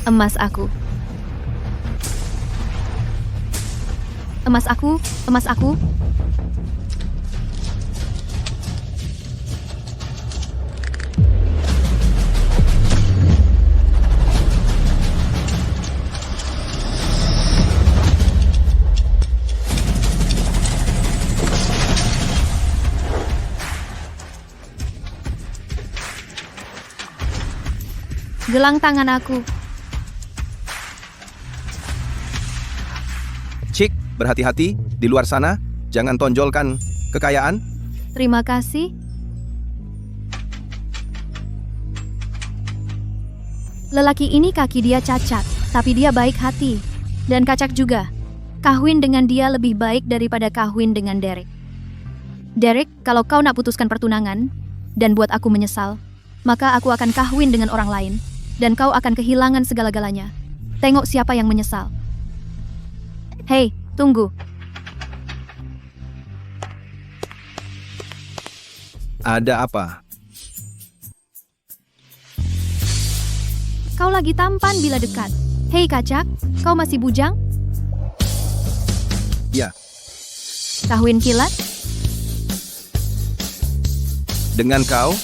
Emas aku. Emas aku, emas aku. Gelang tangan aku. Cik, berhati-hati di luar sana. Jangan tonjolkan kekayaan. Terima kasih. Lelaki ini kaki dia cacat, tapi dia baik hati. Dan kacak juga. Kawin dengan dia lebih baik daripada kawin dengan Derek. Derek, kalau kau nak putuskan pertunangan, dan buat aku menyesal, maka aku akan kawin dengan orang lain, dan kau akan kehilangan segala-galanya. Tengok siapa yang menyesal. Hei, tunggu. Ada apa? Kau lagi tampan bila dekat. Hei kacak, kau masih bujang? Ya, Kawin kilat? dengan kau?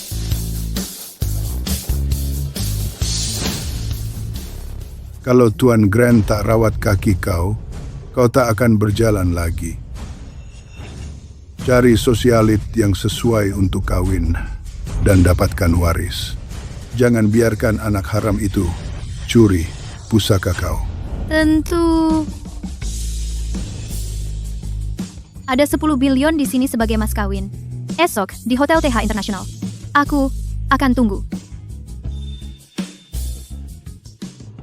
Kalau Tuan Grant tak rawat kaki kau tak akan berjalan lagi. Cari sosialit yang sesuai untuk kawin dan dapatkan waris. Jangan biarkan anak haram itu curi pusaka kau. Tentu. Ada 10 bilion di sini sebagai mas kawin. Esok di Hotel TH Internasional. Aku akan tunggu.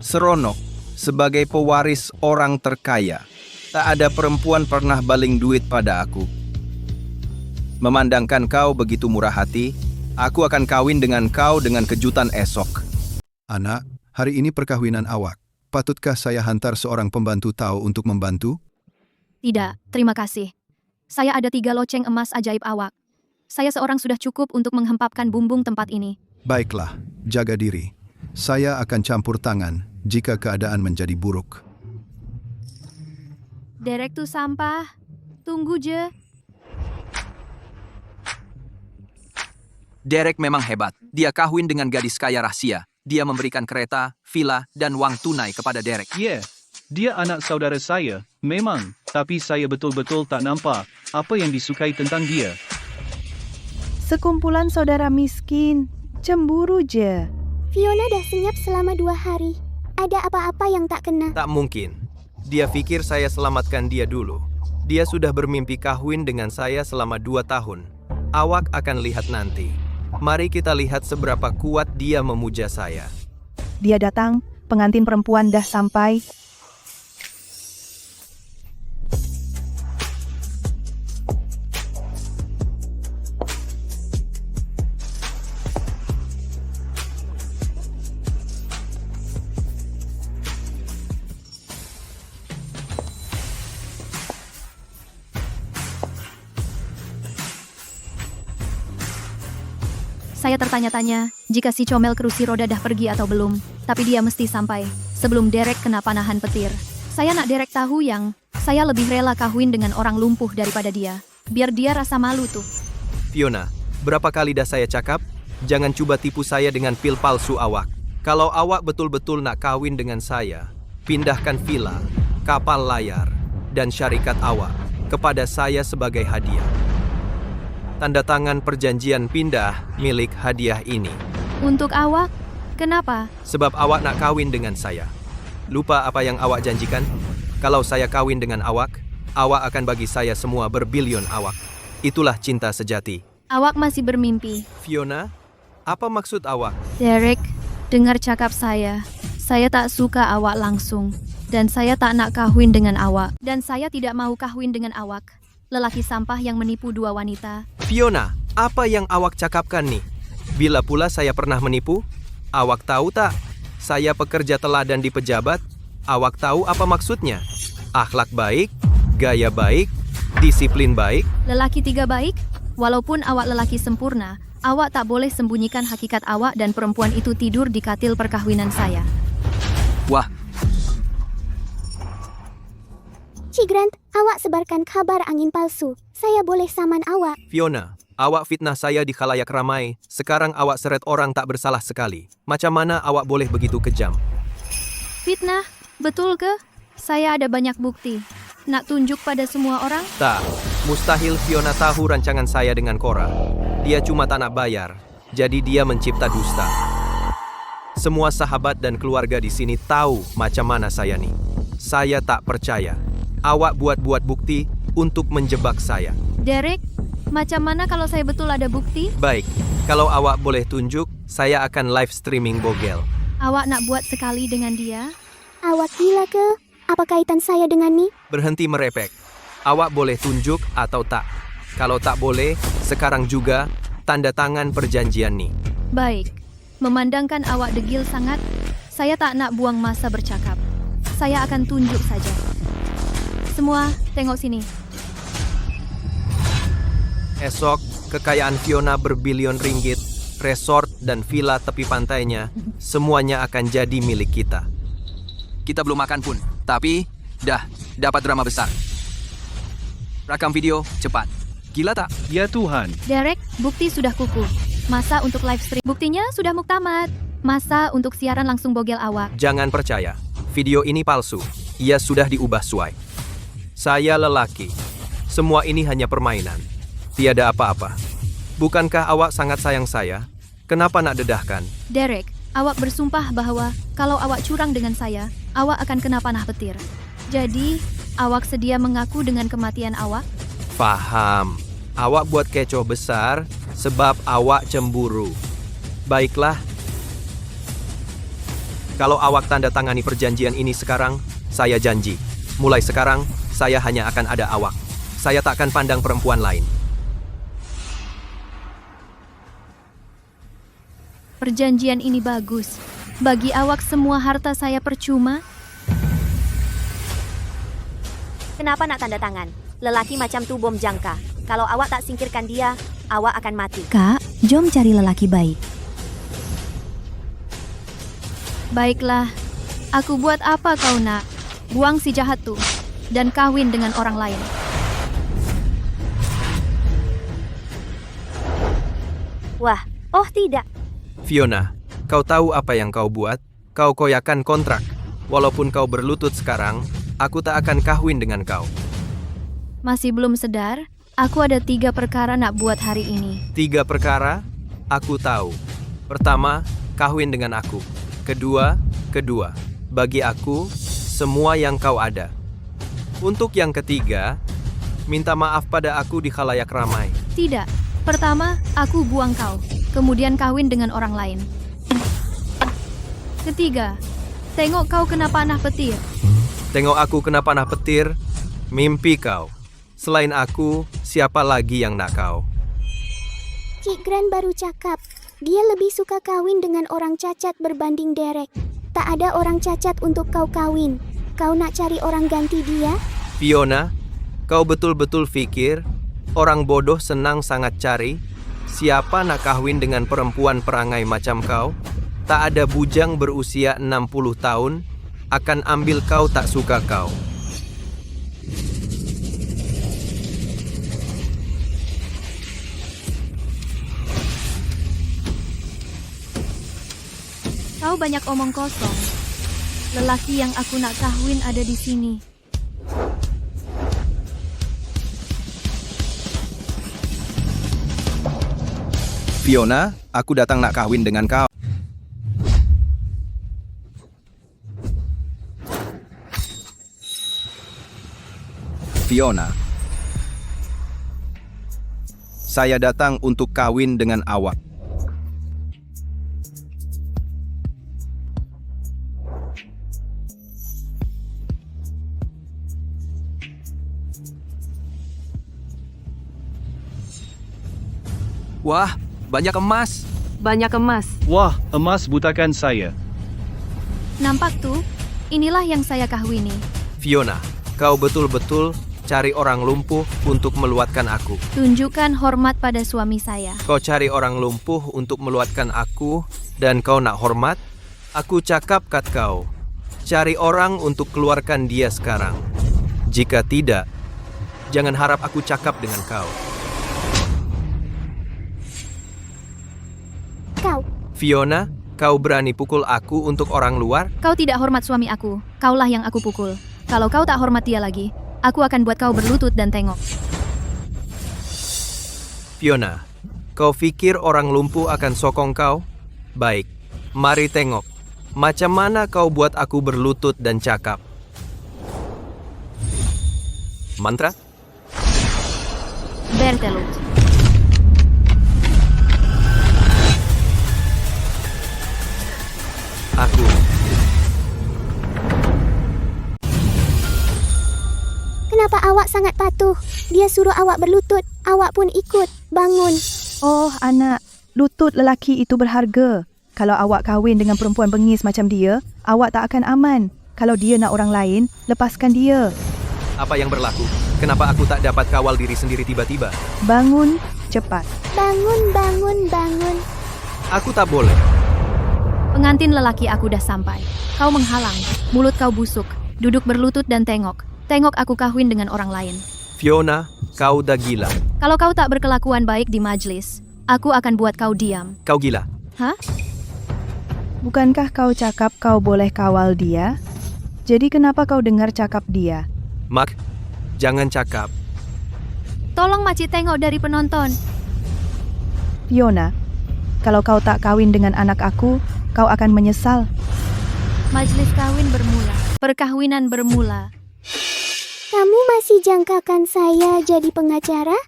Seronok, sebagai pewaris orang terkaya. Tak ada perempuan pernah baling duit pada aku. Memandangkan kau begitu murah hati, aku akan kawin dengan kau dengan kejutan esok. Anak, hari ini perkawinan awak. Patutkah saya hantar seorang pembantu tahu untuk membantu? Tidak, terima kasih. Saya ada 3 loceng emas ajaib awak. Saya seorang sudah cukup untuk menghempapkan bumbung tempat ini. Baiklah, jaga diri. Saya akan campur tangan jika keadaan menjadi buruk. Derek tuh sampah. Tunggu je. Derek memang hebat. Dia kawin dengan gadis kaya rahasia. Dia memberikan kereta, villa, dan uang tunai kepada Derek. Ya, dia anak saudara saya, memang. Tapi saya betul-betul tak nampak apa yang disukai tentang dia. Sekumpulan saudara miskin, cemburu je. Fiona dah senyap selama 2 hari. Ada apa-apa yang tak kena? Tak mungkin. Dia pikir saya selamatkan dia dulu. Dia sudah bermimpi kawin dengan saya selama 2 tahun. Awak akan lihat nanti. Mari kita lihat seberapa kuat dia memuja saya. Dia datang, pengantin perempuan dah sampai. Saya tertanya-tanya jika si comel kerusi roda dah pergi atau belum. Tapi dia mesti sampai sebelum Derek kena panahan petir. Saya nak Derek tahu yang saya lebih rela kawin dengan orang lumpuh daripada dia. Biar dia rasa malu tuh. Fiona, berapa kali dah saya cakap? Jangan cuba tipu saya dengan pil palsu awak. Kalau awak betul-betul nak kawin dengan saya, pindahkan villa, kapal layar, dan syarikat awak kepada saya sebagai hadiah. Tanda tangan perjanjian pindah milik hadiah ini. Untuk awak, kenapa? Sebab awak nak kawin dengan saya. Lupa apa yang awak janjikan? Kalau saya kawin dengan awak akan bagi saya semua berbilion awak. Itulah cinta sejati. Awak masih bermimpi. Fiona, apa maksud awak? Derek, dengar cakap saya. Saya tak suka awak langsung. Dan saya tak nak kawin dengan awak. Dan saya tidak mau kawin dengan awak. Lelaki sampah yang menipu 2 wanita. Fiona, apa yang awak cakapkan nih? Bila pula saya pernah menipu? Awak tahu tak? Saya pekerja teladan di pejabat. Awak tahu apa maksudnya? Akhlak baik, gaya baik, disiplin baik. Lelaki 3 baik? Walaupun awak lelaki sempurna, awak tak boleh sembunyikan hakikat awak dan perempuan itu tidur di katil perkahwinan saya. Wah, Cik Grant, awak sebarkan kabar angin palsu. Saya boleh saman awak. Fiona, awak fitnah saya di khalayak ramai. Sekarang awak seret orang tak bersalah sekali. Macam mana awak boleh begitu kejam? Fitnah, betul ke? Saya ada banyak bukti. Nak tunjuk pada semua orang? Tak, mustahil Fiona tahu rancangan saya dengan Cora. Dia cuma tak nak bayar, jadi dia mencipta dusta. Semua sahabat dan keluarga di sini tahu macam mana saya nih. Saya tak percaya. Awak buat-buat bukti untuk menjebak saya. Derek, macam mana kalau saya betul ada bukti? Baik, kalau awak boleh tunjuk, saya akan live streaming bogel. Awak nak buat sekali dengan dia? Awak gila ke? Apa kaitan saya dengan ni? Berhenti merepek. Awak boleh tunjuk atau tak. Kalau tak boleh, sekarang juga tanda tangan perjanjian nih. Baik, memandangkan awak degil sangat, saya tak nak buang masa bercakap. Saya akan tunjuk saja. Semua, tengok sini. Esok, kekayaan Fiona berbilion ringgit, resort dan villa tepi pantainya, semuanya akan jadi milik kita. Kita belum makan pun, tapi dah dapat drama besar. Rakam video, cepat. Gila tak? Ya Tuhan, Derek, bukti sudah kukuh. Masa untuk live stream? Buktinya sudah muktamad. Masa untuk siaran langsung bogel awak? Jangan percaya, video ini palsu. Ia sudah diubah sesuai. Saya lelaki. Semua ini hanya permainan. Tiada apa-apa. Bukankah awak sangat sayang saya? Kenapa nak dedahkan? Derek, awak bersumpah bahwa kalau awak curang dengan saya, awak akan kena panah petir. Jadi, awak sedia mengaku dengan kematian awak? Faham. Awak buat kecoh besar sebab awak cemburu. Baiklah. Kalau awak tanda tangani perjanjian ini sekarang, saya janji. Mulai sekarang, saya hanya akan ada awak. Saya tak akan pandang perempuan lain. Perjanjian ini bagus. Bagi awak semua harta saya percuma. Kenapa nak tanda tangan? Lelaki macam tu bom jangka. Kalau awak tak singkirkan dia, awak akan mati. Kak, jom cari lelaki baik. Baiklah, aku buat apa kau nak? Buang si jahat tu dan kawin dengan orang lain. Wah, oh tidak. Fiona, kau tahu apa yang kau buat? Kau koyakan kontrak. Walaupun kau berlutut sekarang, aku tak akan kawin dengan kau. Masih belum sedar? Aku ada 3 perkara nak buat hari ini. 3 perkara? Aku tahu. Pertama, kawin dengan aku. Kedua, bagi aku, semua yang kau ada. Untuk yang ketiga, minta maaf pada aku di khalayak ramai. Tidak. Pertama, aku buang kau. Kemudian kawin dengan orang lain. Ketiga, tengok kau kena panah petir. Tengok aku kena panah petir, mimpi kau. Selain aku, siapa lagi yang nak kau? Cik Grant baru cakap. Dia lebih suka kawin dengan orang cacat berbanding Derek. Tak ada orang cacat untuk kau kawin. Kau nak cari orang ganti dia? Fiona, kau betul-betul fikir orang bodoh senang sangat cari? Siapa nak kawin dengan perempuan perangai macam kau? Tak ada bujang berusia 60 tahun akan ambil kau tak suka kau. Kau banyak omong kosong. Lelaki yang aku nak kahwin ada di sini. Fiona, aku datang nak kahwin dengan kau. Fiona, saya datang untuk kawin dengan awak. Wah, banyak emas. Banyak emas. wah, emas butakan saya. Nampak tuh? Inilah yang saya kahwini. Fiona, kau betul-betul cari orang lumpuh untuk meluatkan aku. Tunjukkan hormat pada suami saya. Kau cari orang lumpuh untuk meluatkan aku dan kau nak hormat? Aku cakap kat kau, Cari orang untuk keluarkan dia sekarang. Jika tidak, jangan harap aku cakap dengan kau. Kau, Fiona, kau berani pukul aku untuk orang luar? Kau tidak hormat suami aku. Kaulah yang aku pukul. Kalau kau tak hormat dia lagi, aku akan buat kau berlutut dan tengok. Fiona, kau pikir orang lumpuh akan sokong kau? Baik, mari tengok. Macam mana kau buat aku berlutut dan cakap? Mantra? Bertelut. Aku. kenapa awak sangat patuh? Dia suruh awak berlutut, awak pun ikut. Bangun. Oh, anak, lutut lelaki itu berharga. Kalau awak kahwin dengan perempuan bengis macam dia, awak tak akan aman. Kalau dia nak orang lain, lepaskan dia. Apa yang berlaku? Kenapa aku tak dapat kawal diri sendiri tiba-tiba? Bangun, cepat. Bangun, bangun, bangun. Aku tak boleh. Pengantin lelaki aku dah sampai. Kau menghalang. Mulut kau busuk. Duduk berlutut dan tengok. Tengok aku kahwin dengan orang lain. Fiona, kau dah gila. Kalau kau tak berkelakuan baik di majlis, aku akan buat kau diam. Kau gila. Hah? Bukankah kau cakap kau boleh kawal dia? Jadi kenapa kau dengar cakap dia? Mak, jangan cakap. Tolong makcik tengok dari penonton. Fiona, kalau kau tak kawin dengan anak aku, kau akan menyesal. Majlis kawin bermula. Perkahwinan bermula. Kamu masih jangkakan saya jadi pengacara?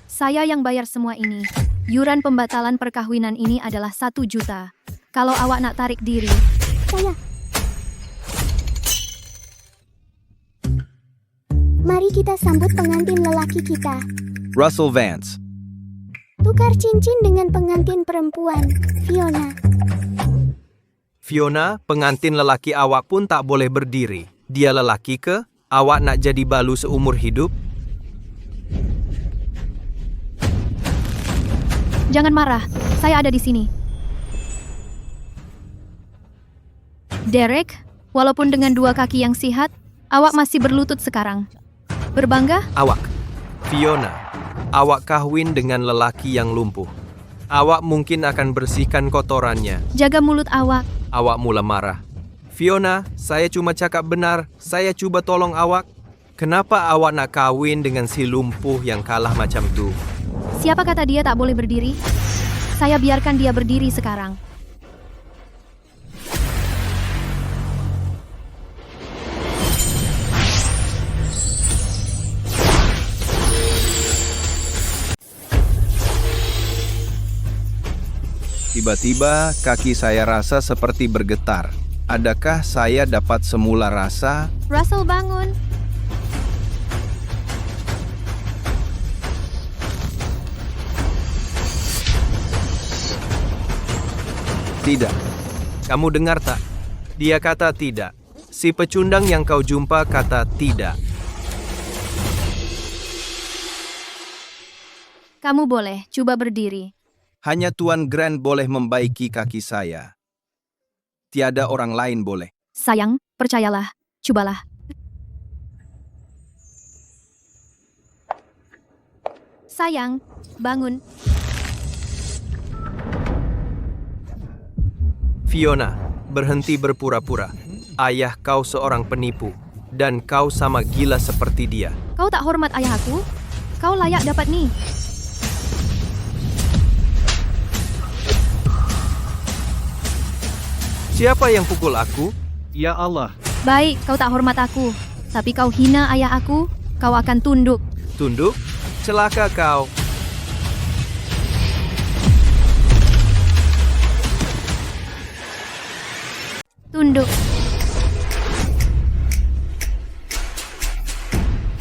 Saya yang bayar semua ini. Yuran pembatalan perkahwinan ini adalah 1 juta. Kalau awak nak tarik diri, Saya. Mari kita sambut pengantin lelaki kita. Russell Vance. Tukar cincin dengan pengantin perempuan, Fiona. Fiona, pengantin lelaki awak pun tak boleh berdiri. Dia lelaki ke? Awak nak jadi balu seumur hidup? jangan marah. Saya ada di sini. Derek, walaupun dengan 2 kaki yang sihat, awak masih berlutut sekarang. Berbangga? Awak. Fiona, awak kahwin dengan lelaki yang lumpuh. Awak mungkin akan bersihkan kotorannya. Jaga mulut awak. Awak mula marah. Fiona, saya cuma cakap benar. Saya cuba tolong awak. Kenapa awak nak kahwin dengan si lumpuh yang kalah macam tu? Siapa kata dia tak boleh berdiri? Saya biarkan dia berdiri sekarang. Tiba-tiba kaki saya rasa seperti bergetar. Adakah saya dapat semula rasa? Russell, bangun. Tidak. Kamu dengar tak? Dia kata tidak. Si pecundang yang kau jumpa kata tidak. Kamu boleh coba berdiri. Hanya Tuan Grant boleh membaiki kaki saya. Tiada orang lain boleh. Sayang, percayalah. Cobalah. Sayang, bangun. Fiona, berhenti berpura-pura. Ayah kau seorang penipu. Dan kau sama gila seperti dia. Kau tak hormat ayahku? Kau layak dapat nih. Siapa yang pukul aku? Ya Allah. Baik, kau tak hormat aku. Tapi kau hina ayah aku, kau akan tunduk. Tunduk? Celaka kau. Tunduk.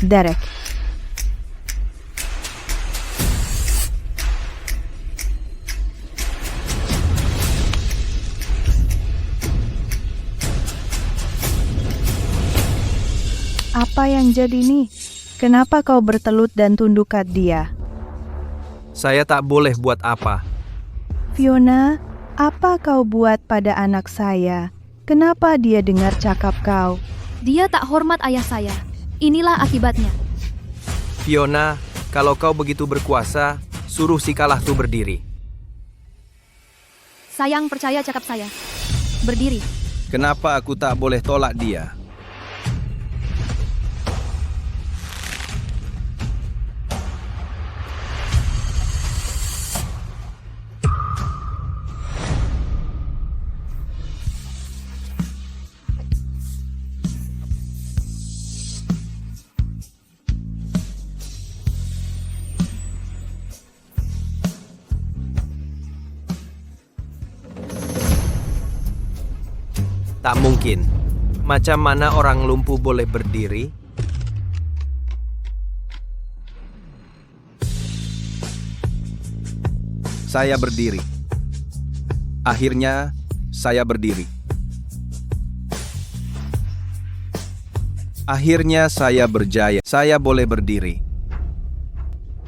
Derek. Apa yang jadi nih? Kenapa kau bertelut dan tunduk kat dia? Saya tak boleh buat apa. Fiona, apa kau buat pada anak saya? Kenapa dia dengar cakap kau? Dia tak hormat ayah saya. Inilah akibatnya. Fiona, kalau kau begitu berkuasa, suruh si kalah tu berdiri. Sayang, percaya cakap saya. Berdiri. Kenapa aku tak boleh tolak dia? Tak mungkin. Macam mana orang lumpuh boleh berdiri? Saya berdiri. Akhirnya, saya berdiri. Akhirnya saya berjaya. Saya boleh berdiri.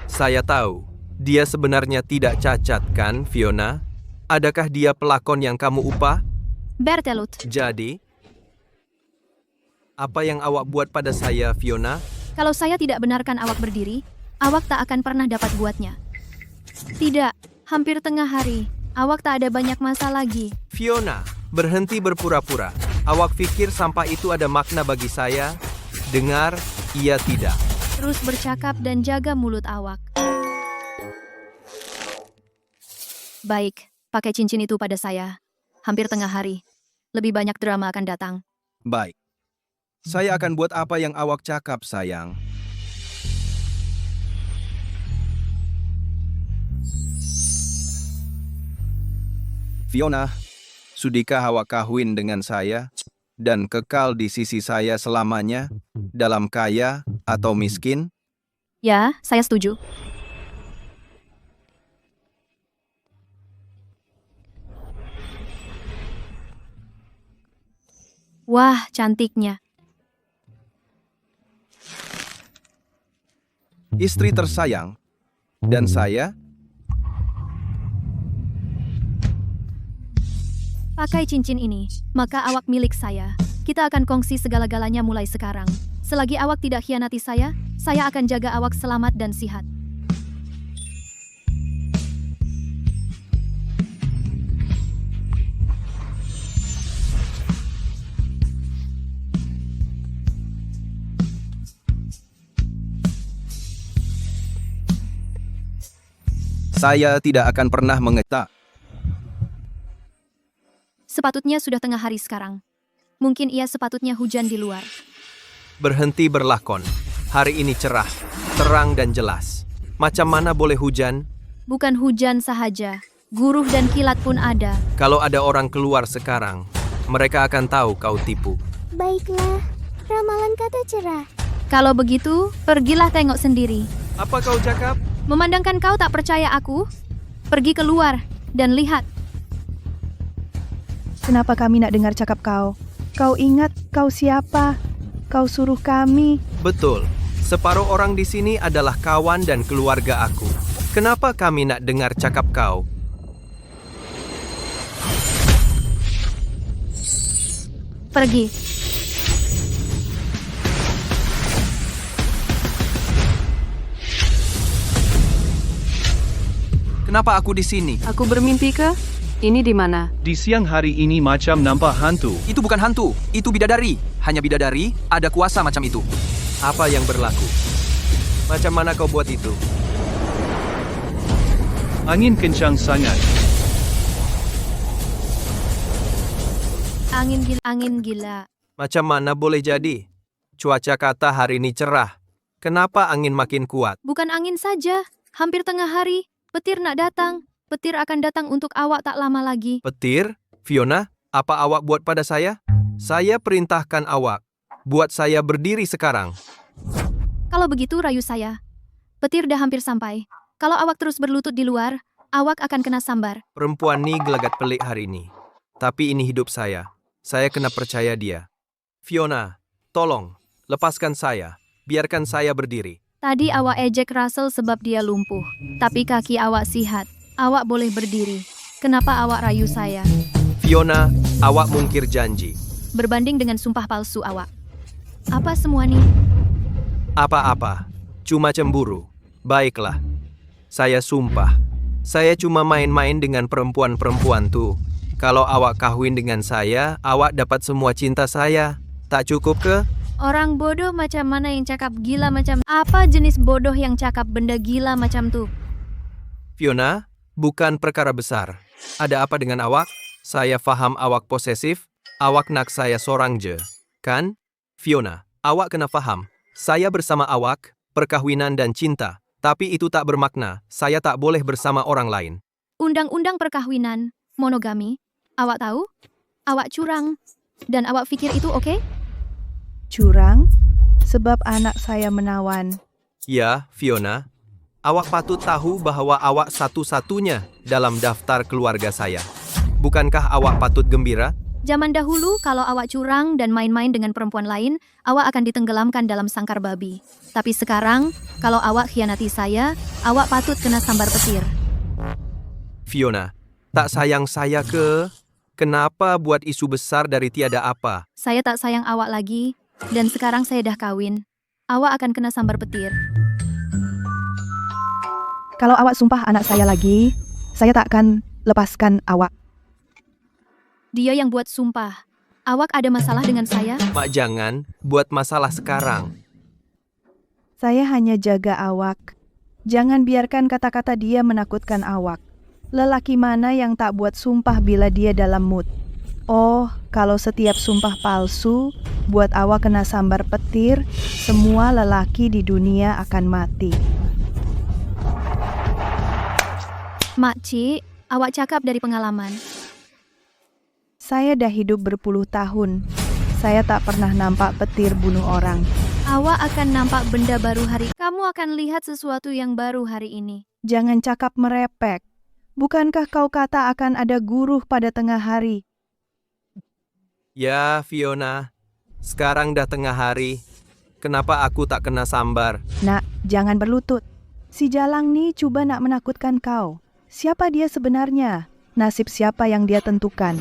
Saya tahu, dia sebenarnya tidak cacat kan, Fiona? Adakah dia pelakon yang kamu upah? Bertelut. Jadi, apa yang awak buat pada saya, Fiona? Kalau saya tidak benarkan awak berdiri, awak tak akan pernah dapat buatnya. Tidak, hampir tengah hari. Awak tak ada banyak masa lagi. Fiona, berhenti berpura-pura. Awak pikir sampah itu ada makna bagi saya? Dengar, ia tidak. Terus bercakap dan jaga mulut awak. Baik, pakai cincin itu pada saya. Hampir tengah hari. Lebih banyak drama akan datang. Baik. Saya akan buat apa yang awak cakap, sayang. Fiona, sudikah awak kawin dengan saya dan kekal di sisi saya selamanya, dalam kaya atau miskin? Ya, saya setuju. Wah, cantiknya. Istri tersayang, dan saya? Pakai cincin ini, maka awak milik saya. Kita akan kongsi segala-galanya mulai sekarang. Selagi awak tidak khianati saya akan jaga awak selamat dan sihat. Saya tidak akan pernah mengetak. Sepatutnya sudah tengah hari sekarang. Mungkin ia sepatutnya hujan di luar. Berhenti berlakon. Hari ini cerah, terang dan jelas. Macam mana boleh hujan? Bukan hujan sahaja, guruh dan kilat pun ada. Kalau ada orang keluar sekarang, mereka akan tahu kau tipu. Baiklah, ramalan kata cerah. Kalau begitu, pergilah tengok sendiri. Apa kau cakap? Memandangkan kau tak percaya aku, pergi keluar dan lihat. Kenapa kami nak dengar cakap kau? Kau ingat kau siapa? Kau suruh kami. Betul. Separuh orang di sini adalah kawan dan keluarga aku. Kenapa kami nak dengar cakap kau? Pergi. Kenapa aku di sini? Aku bermimpi ke? Ini di mana? Di siang hari ini macam nampak hantu. Itu bukan hantu, itu bidadari. Hanya bidadari, ada kuasa macam itu. Apa yang berlaku? Macam mana kau buat itu? Angin kencang sangat. Angin gila. Macam mana boleh jadi? Cuaca kata hari ini cerah. Kenapa angin makin kuat? Bukan angin saja, hampir tengah hari. Petir nak datang. Petir akan datang untuk awak tak lama lagi. Petir? Fiona, apa awak buat pada saya? Saya perintahkan awak. Buat saya berdiri sekarang. Kalau begitu rayu saya. Petir dah hampir sampai. Kalau awak terus berlutut di luar, awak akan kena sambar. Perempuan ni gelagat pelik hari ini. Tapi ini hidup saya. Saya kena percaya dia. Fiona, tolong, lepaskan saya. Biarkan saya berdiri. Tadi awak ejek Russell sebab dia lumpuh. Tapi kaki awak sihat. Awak boleh berdiri. Kenapa awak rayu saya? Fiona, Awak mungkir janji. Berbanding dengan sumpah palsu awak. Apa semua nih? Apa-apa, cuma cemburu. Baiklah, saya sumpah. Saya cuma main-main dengan perempuan-perempuan tuh. Kalau awak kawin dengan saya, awak dapat semua cinta saya. Tak cukup ke? Orang bodoh macam mana yang cakap gila macam... Apa jenis bodoh yang cakap benda gila macam tuh? Fiona, bukan perkara besar. Ada apa dengan awak? Saya faham awak posesif. Awak nak saya sorang je, kan? Fiona, awak kena faham. Saya bersama awak, perkahwinan dan cinta. Tapi itu tak bermakna, saya tak boleh bersama orang lain. Undang-undang perkahwinan, monogami. Awak tahu? Awak curang. Dan awak pikir itu oke? Curang? Sebab anak saya menawan. Ya, Fiona. Awak patut tahu bahwa awak satu-satunya dalam daftar keluarga saya. Bukankah awak patut gembira? Zaman dahulu, kalau awak curang dan main-main dengan perempuan lain, awak akan ditenggelamkan dalam sangkar babi. Tapi sekarang, kalau awak khianati saya, awak patut kena sambar petir. Fiona, tak sayang saya ke? Kenapa buat isu besar dari tiada apa? Saya tak sayang awak lagi, dan sekarang saya dah kawin. Awak akan kena sambar petir. Kalau awak sumpah anak saya lagi, saya tak akan lepaskan awak. Dia yang buat sumpah. Awak ada masalah dengan saya? Mak jangan buat masalah sekarang. Saya hanya jaga awak. Jangan biarkan kata-kata dia menakutkan awak. Lelaki mana yang tak buat sumpah bila dia dalam mood? Oh, kalau setiap sumpah palsu buat awak kena sambar petir, semua lelaki di dunia akan mati. Makcik, awak cakap dari pengalaman. Saya dah hidup berpuluh tahun. Saya tak pernah nampak petir bunuh orang. Awak akan nampak benda baru hari. Kamu akan lihat sesuatu yang baru hari ini. Jangan cakap merepek. Bukankah kau kata akan ada guruh pada tengah hari? Ya, Fiona. Sekarang dah tengah hari. Kenapa aku tak kena sambar? Nak, jangan berlutut. Si Jalang ni cuba nak menakutkan kau. Siapa dia sebenarnya? Nasib siapa yang dia tentukan?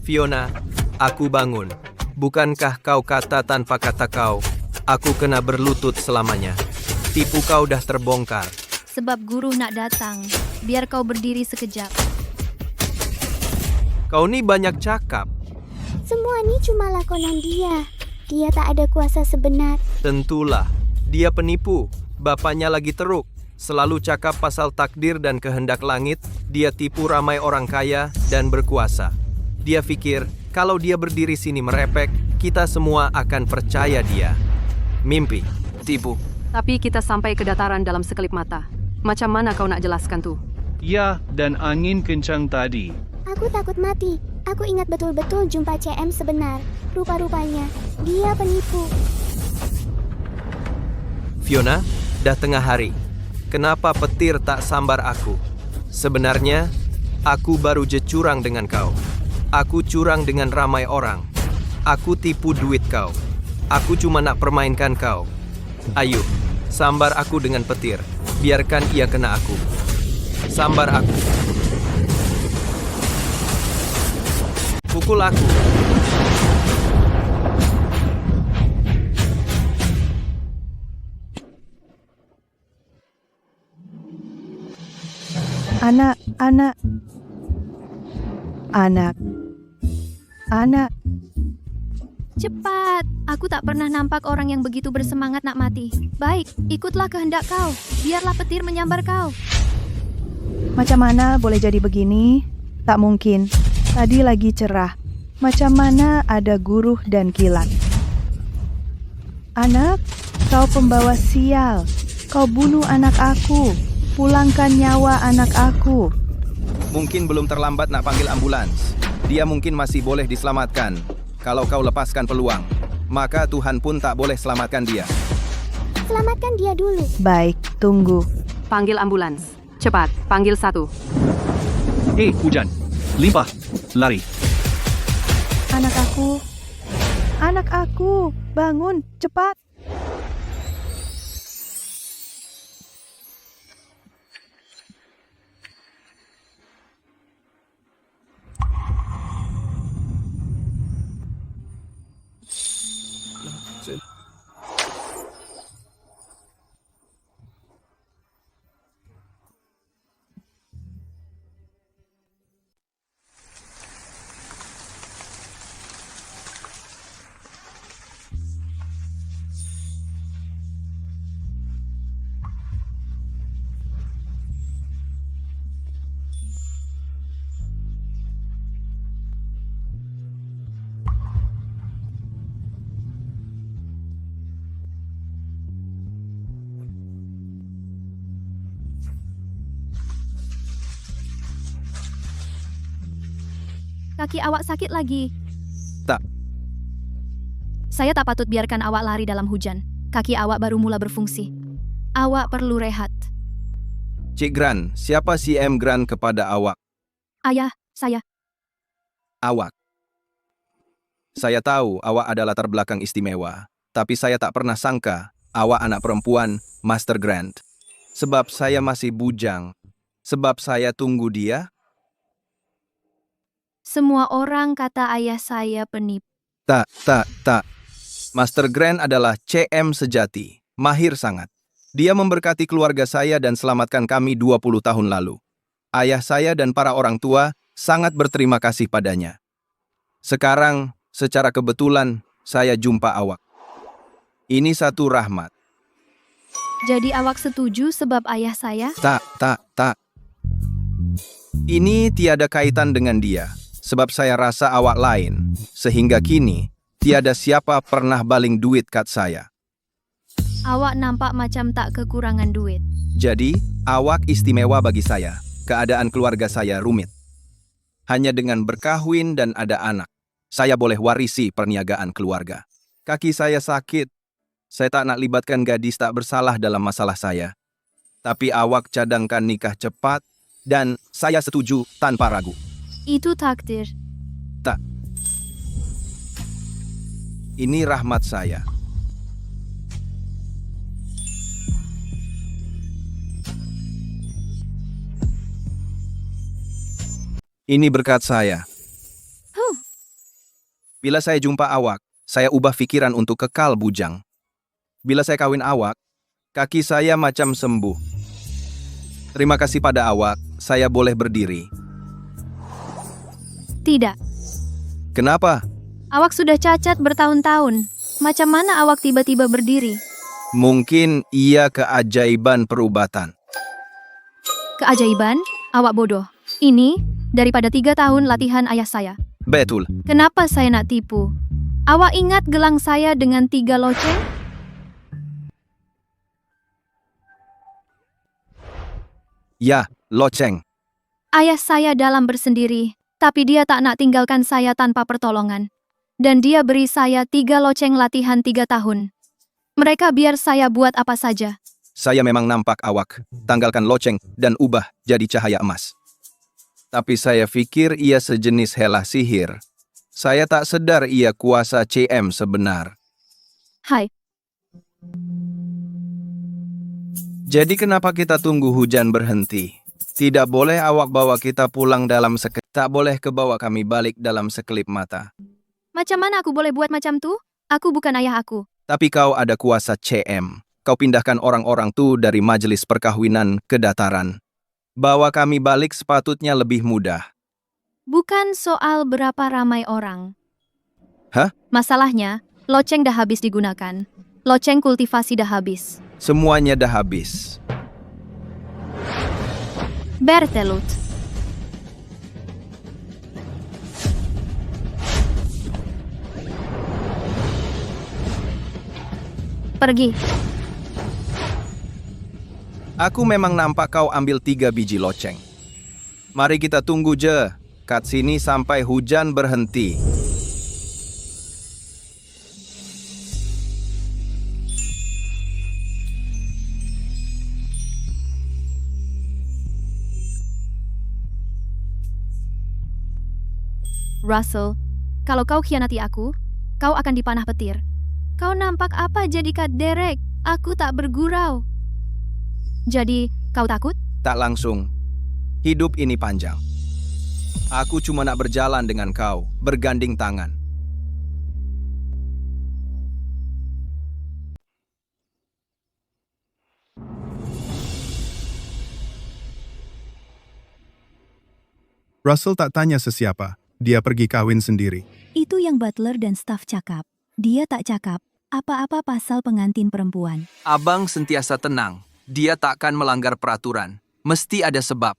Fiona, aku bangun. Bukankah kau kata tanpa kata kau, aku kena berlutut selamanya? Tipu kau dah terbongkar. Sebab guru nak datang. Biar kau berdiri sekejap. Kau ni banyak cakap. Semua ni cuma lakonan dia. Dia tak ada kuasa sebenar. Tentulah, dia penipu. Bapaknya lagi teruk. Selalu cakap pasal takdir dan kehendak langit. Dia tipu ramai orang kaya dan berkuasa. Dia fikir, kalau dia berdiri sini merepek, kita semua akan percaya dia. Mimpi. Tipu. Tapi kita sampai ke dataran dalam sekelip mata. Macam mana kau nak jelaskan tu? Ya, dan angin kencang tadi. Aku takut mati. Aku ingat betul-betul jumpa CM sebenar. Rupa-rupanya, dia penipu. Fiona, dah tengah hari. Kenapa petir tak sambar aku? Sebenarnya, aku baru je curang dengan kau. Aku curang dengan ramai orang. Aku tipu duit kau. Aku cuma nak permainkan kau. Ayo, sambar aku dengan petir. Biarkan ia kena aku. Sambar aku. Pukul aku. Anak. Cepat! Aku tak pernah nampak orang yang begitu bersemangat nak mati. Baik, ikutlah kehendak kau. Biarlah petir menyambar kau. Macam mana boleh jadi begini? Tak mungkin. Tadi lagi cerah. Macam mana ada guruh dan kilat? Anak, kau pembawa sial. Kau bunuh anak aku. Pulangkan nyawa anak aku. Mungkin belum terlambat nak panggil ambulans. Dia mungkin masih boleh diselamatkan. Kalau kau lepaskan peluang, maka Tuhan pun tak boleh selamatkan dia. Selamatkan dia dulu. Baik, tunggu. Panggil ambulans. Cepat, panggil 1. Hujan. Limpah. Lari. Anak aku, bangun, cepat. Kaki awak sakit lagi. Tak. Saya tak patut biarkan awak lari dalam hujan. Kaki awak baru mula berfungsi. Awak perlu rehat. Cik Gran, siapa si M. Gran kepada awak? Ayah, saya. Awak. Saya tahu awak ada latar belakang istimewa, tapi saya tak pernah sangka awak anak perempuan Master Grant. Sebab saya masih bujang. Sebab saya tunggu dia. Semua orang kata ayah saya penipu. Tak. Master Grant adalah CM sejati, mahir sangat. Dia memberkati keluarga saya dan selamatkan kami 20 tahun lalu. Ayah saya dan para orang tua sangat berterima kasih padanya. Sekarang, secara kebetulan, saya jumpa awak. Ini satu rahmat. Jadi awak setuju sebab ayah saya? Tak. Ini tiada kaitan dengan dia, sebab saya rasa awak lain. Sehingga kini, tiada siapa pernah baling duit kat saya. Awak nampak macam tak kekurangan duit. Jadi, awak istimewa bagi saya. Keadaan keluarga saya rumit. Hanya dengan berkahwin dan ada anak, saya boleh warisi perniagaan keluarga. Kaki saya sakit. Saya tak nak libatkan gadis tak bersalah dalam masalah saya. Tapi awak cadangkan nikah cepat dan saya setuju tanpa ragu. Itu takdir. Tak. Ini rahmat saya. Ini berkat saya. Bila saya jumpa awak, saya ubah pikiran untuk kekal bujang. Bila saya kawin awak, kaki saya macam sembuh. Terima kasih pada awak, saya boleh berdiri. Tidak. Kenapa? Awak sudah cacat bertahun-tahun. Macam mana awak tiba-tiba berdiri? Mungkin ia keajaiban perubatan. Keajaiban? Awak bodoh. Ini daripada 3 tahun latihan ayah saya. Betul. Kenapa saya nak tipu? Awak ingat gelang saya dengan 3 loceng? Ya, loceng. Ayah saya dalam bersendiri, tapi dia tak nak tinggalkan saya tanpa pertolongan. Dan dia beri saya 3 loceng latihan 3 tahun. Mereka biar saya buat apa saja. Saya memang nampak awak. Tanggalkan loceng dan ubah jadi cahaya emas. Tapi saya fikir ia sejenis helah sihir. Saya tak sedar ia kuasa CM sebenar. Hai. Jadi kenapa kita tunggu hujan berhenti? Tidak boleh awak bawa kita pulang dalam sekelip. Tak boleh kebawa kami balik dalam sekelip mata. Macam mana aku boleh buat macam tu? Aku bukan ayah aku. Tapi kau ada kuasa CM. Kau pindahkan orang-orang tu dari majelis perkahwinan ke dataran. Bawa kami balik sepatutnya lebih mudah. Bukan soal berapa ramai orang. Hah? Masalahnya, loceng dah habis digunakan. Loceng kultivasi dah habis. Semuanya dah habis. Bertelut. Pergi. Aku memang nampak kau ambil 3 biji loceng. Mari kita tunggu je kat sini sampai hujan berhenti. Russell, kalau kau khianati aku, kau akan dipanah petir. Kau nampak apa jadi kat Derek? Aku tak bergurau. Jadi, kau takut? Tak langsung. Hidup ini panjang. Aku cuma nak berjalan dengan kau, berganding tangan. Russell tak tanya sesiapa. Dia pergi kawin sendiri. Itu yang butler dan staf cakap. Dia tak cakap apa-apa pasal pengantin perempuan. Abang sentiasa tenang. Dia takkan melanggar peraturan. Mesti ada sebab.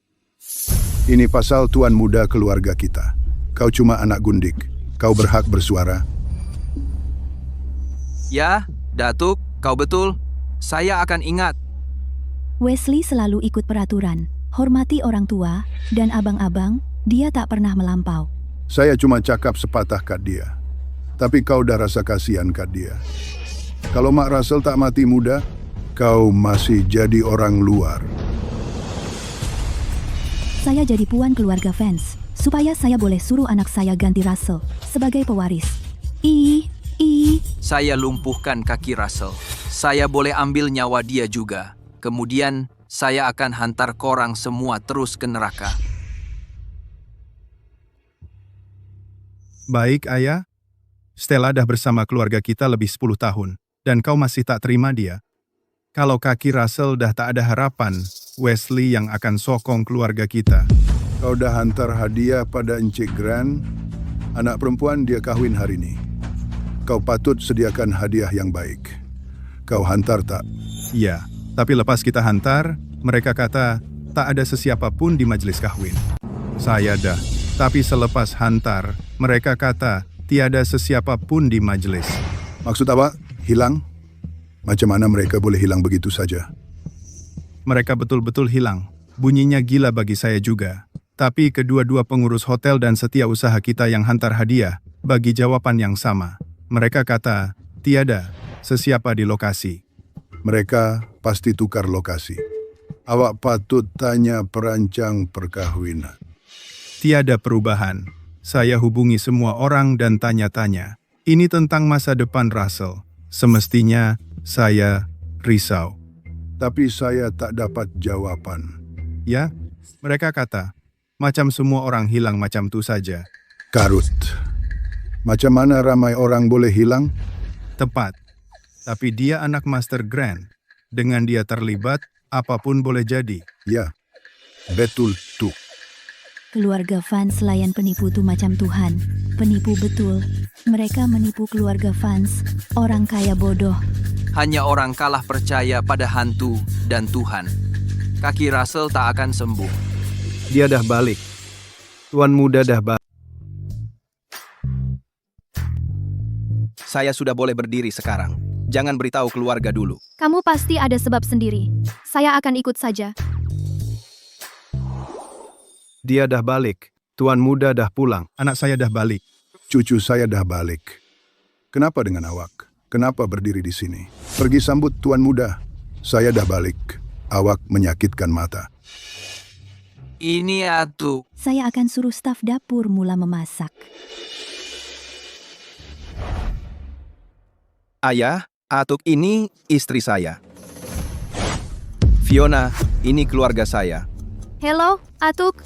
Ini pasal tuan muda keluarga kita. Kau cuma anak gundik. Kau berhak bersuara. Ya, Datuk, kau betul. Saya akan ingat. Wesley selalu ikut peraturan. Hormati orang tua, dan abang-abang, dia tak pernah melampau. Saya cuma cakap sepatah kat dia. Tapi kau dah rasa kasihan kat dia. Kalau Mak Russell tak mati muda, kau masih jadi orang luar. Saya jadi puan keluarga fans, supaya saya boleh suruh anak saya ganti Russell sebagai pewaris. Saya lumpuhkan kaki Russell. Saya boleh ambil nyawa dia juga. Kemudian, saya akan hantar korang semua terus ke neraka. Baik, Ayah. Stella dah bersama keluarga kita lebih 10 tahun, dan kau masih tak terima dia. Kalau kaki Russell dah tak ada harapan, Wesley yang akan sokong keluarga kita. Kau dah hantar hadiah pada Encik Grant. Anak perempuan dia kahwin hari ini. Kau patut sediakan hadiah yang baik. Kau hantar tak? Ya, tapi lepas kita hantar, mereka kata tak ada sesiapa pun di majelis kahwin. Saya dah, tapi selepas hantar, mereka kata tiada sesiapa pun di majelis. Maksud apa? Hilang? Macam mana mereka boleh hilang begitu saja? Mereka betul-betul hilang. Bunyinya gila bagi saya juga. Tapi kedua-dua pengurus hotel dan setiausaha kita yang hantar hadiah bagi jawaban yang sama. Mereka kata, tiada sesiapa di lokasi. Mereka pasti tukar lokasi. Awak patut tanya perancang perkahwinan. Tiada perubahan. Saya hubungi semua orang dan tanya-tanya. Ini tentang masa depan Russell. Semestinya saya risau. Tapi saya tak dapat jawapan. Ya, mereka kata, macam semua orang hilang macam tu saja. Karut. Macam mana ramai orang boleh hilang? Tepat. Tapi dia anak Master Grant. Dengan dia terlibat, apapun boleh jadi. Ya, betul tu. Keluarga fans layan penipu tu macam Tuhan. Penipu betul. Mereka menipu keluarga fans, orang kaya bodoh. Hanya orang kalah percaya pada hantu dan Tuhan. Kaki Russell tak akan sembuh. Dia dah balik. Tuan muda dah balik. Saya sudah boleh berdiri sekarang. Jangan beritahu keluarga dulu. Kamu pasti ada sebab sendiri. Saya akan ikut saja. Dia dah balik. Tuan muda dah pulang. Anak saya dah balik. Cucu saya dah balik. Kenapa dengan awak? Kenapa berdiri di sini? Pergi sambut tuan muda. Saya dah balik. Awak menyakitkan mata. Ini Atuk. Saya akan suruh staf dapur mula memasak. Ayah, Atuk ini istri saya. Fiona, ini keluarga saya. Hello, Atuk.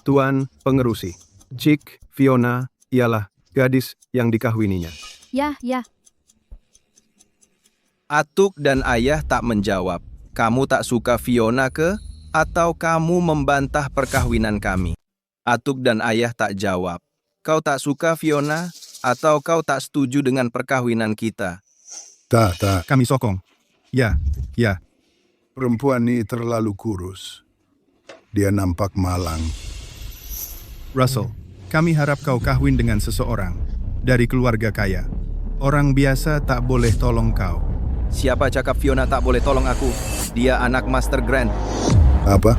Tuan pengerusi. Cik Fiona ialah gadis yang dikahwininya. Ya. Atuk dan ayah tak menjawab. Kamu tak suka Fiona ke? Atau kamu membantah perkahwinan kami? Atuk dan ayah tak jawab. Kau tak suka Fiona? Atau kau tak setuju dengan perkahwinan kita? Tak. Kami sokong. Ya. Perempuan ini terlalu kurus. Dia nampak malang. Russell, kami harap kau kahwin dengan seseorang dari keluarga kaya. Orang biasa tak boleh tolong kau. Siapa cakap Fiona tak boleh tolong aku? Dia anak Master Grant. Apa?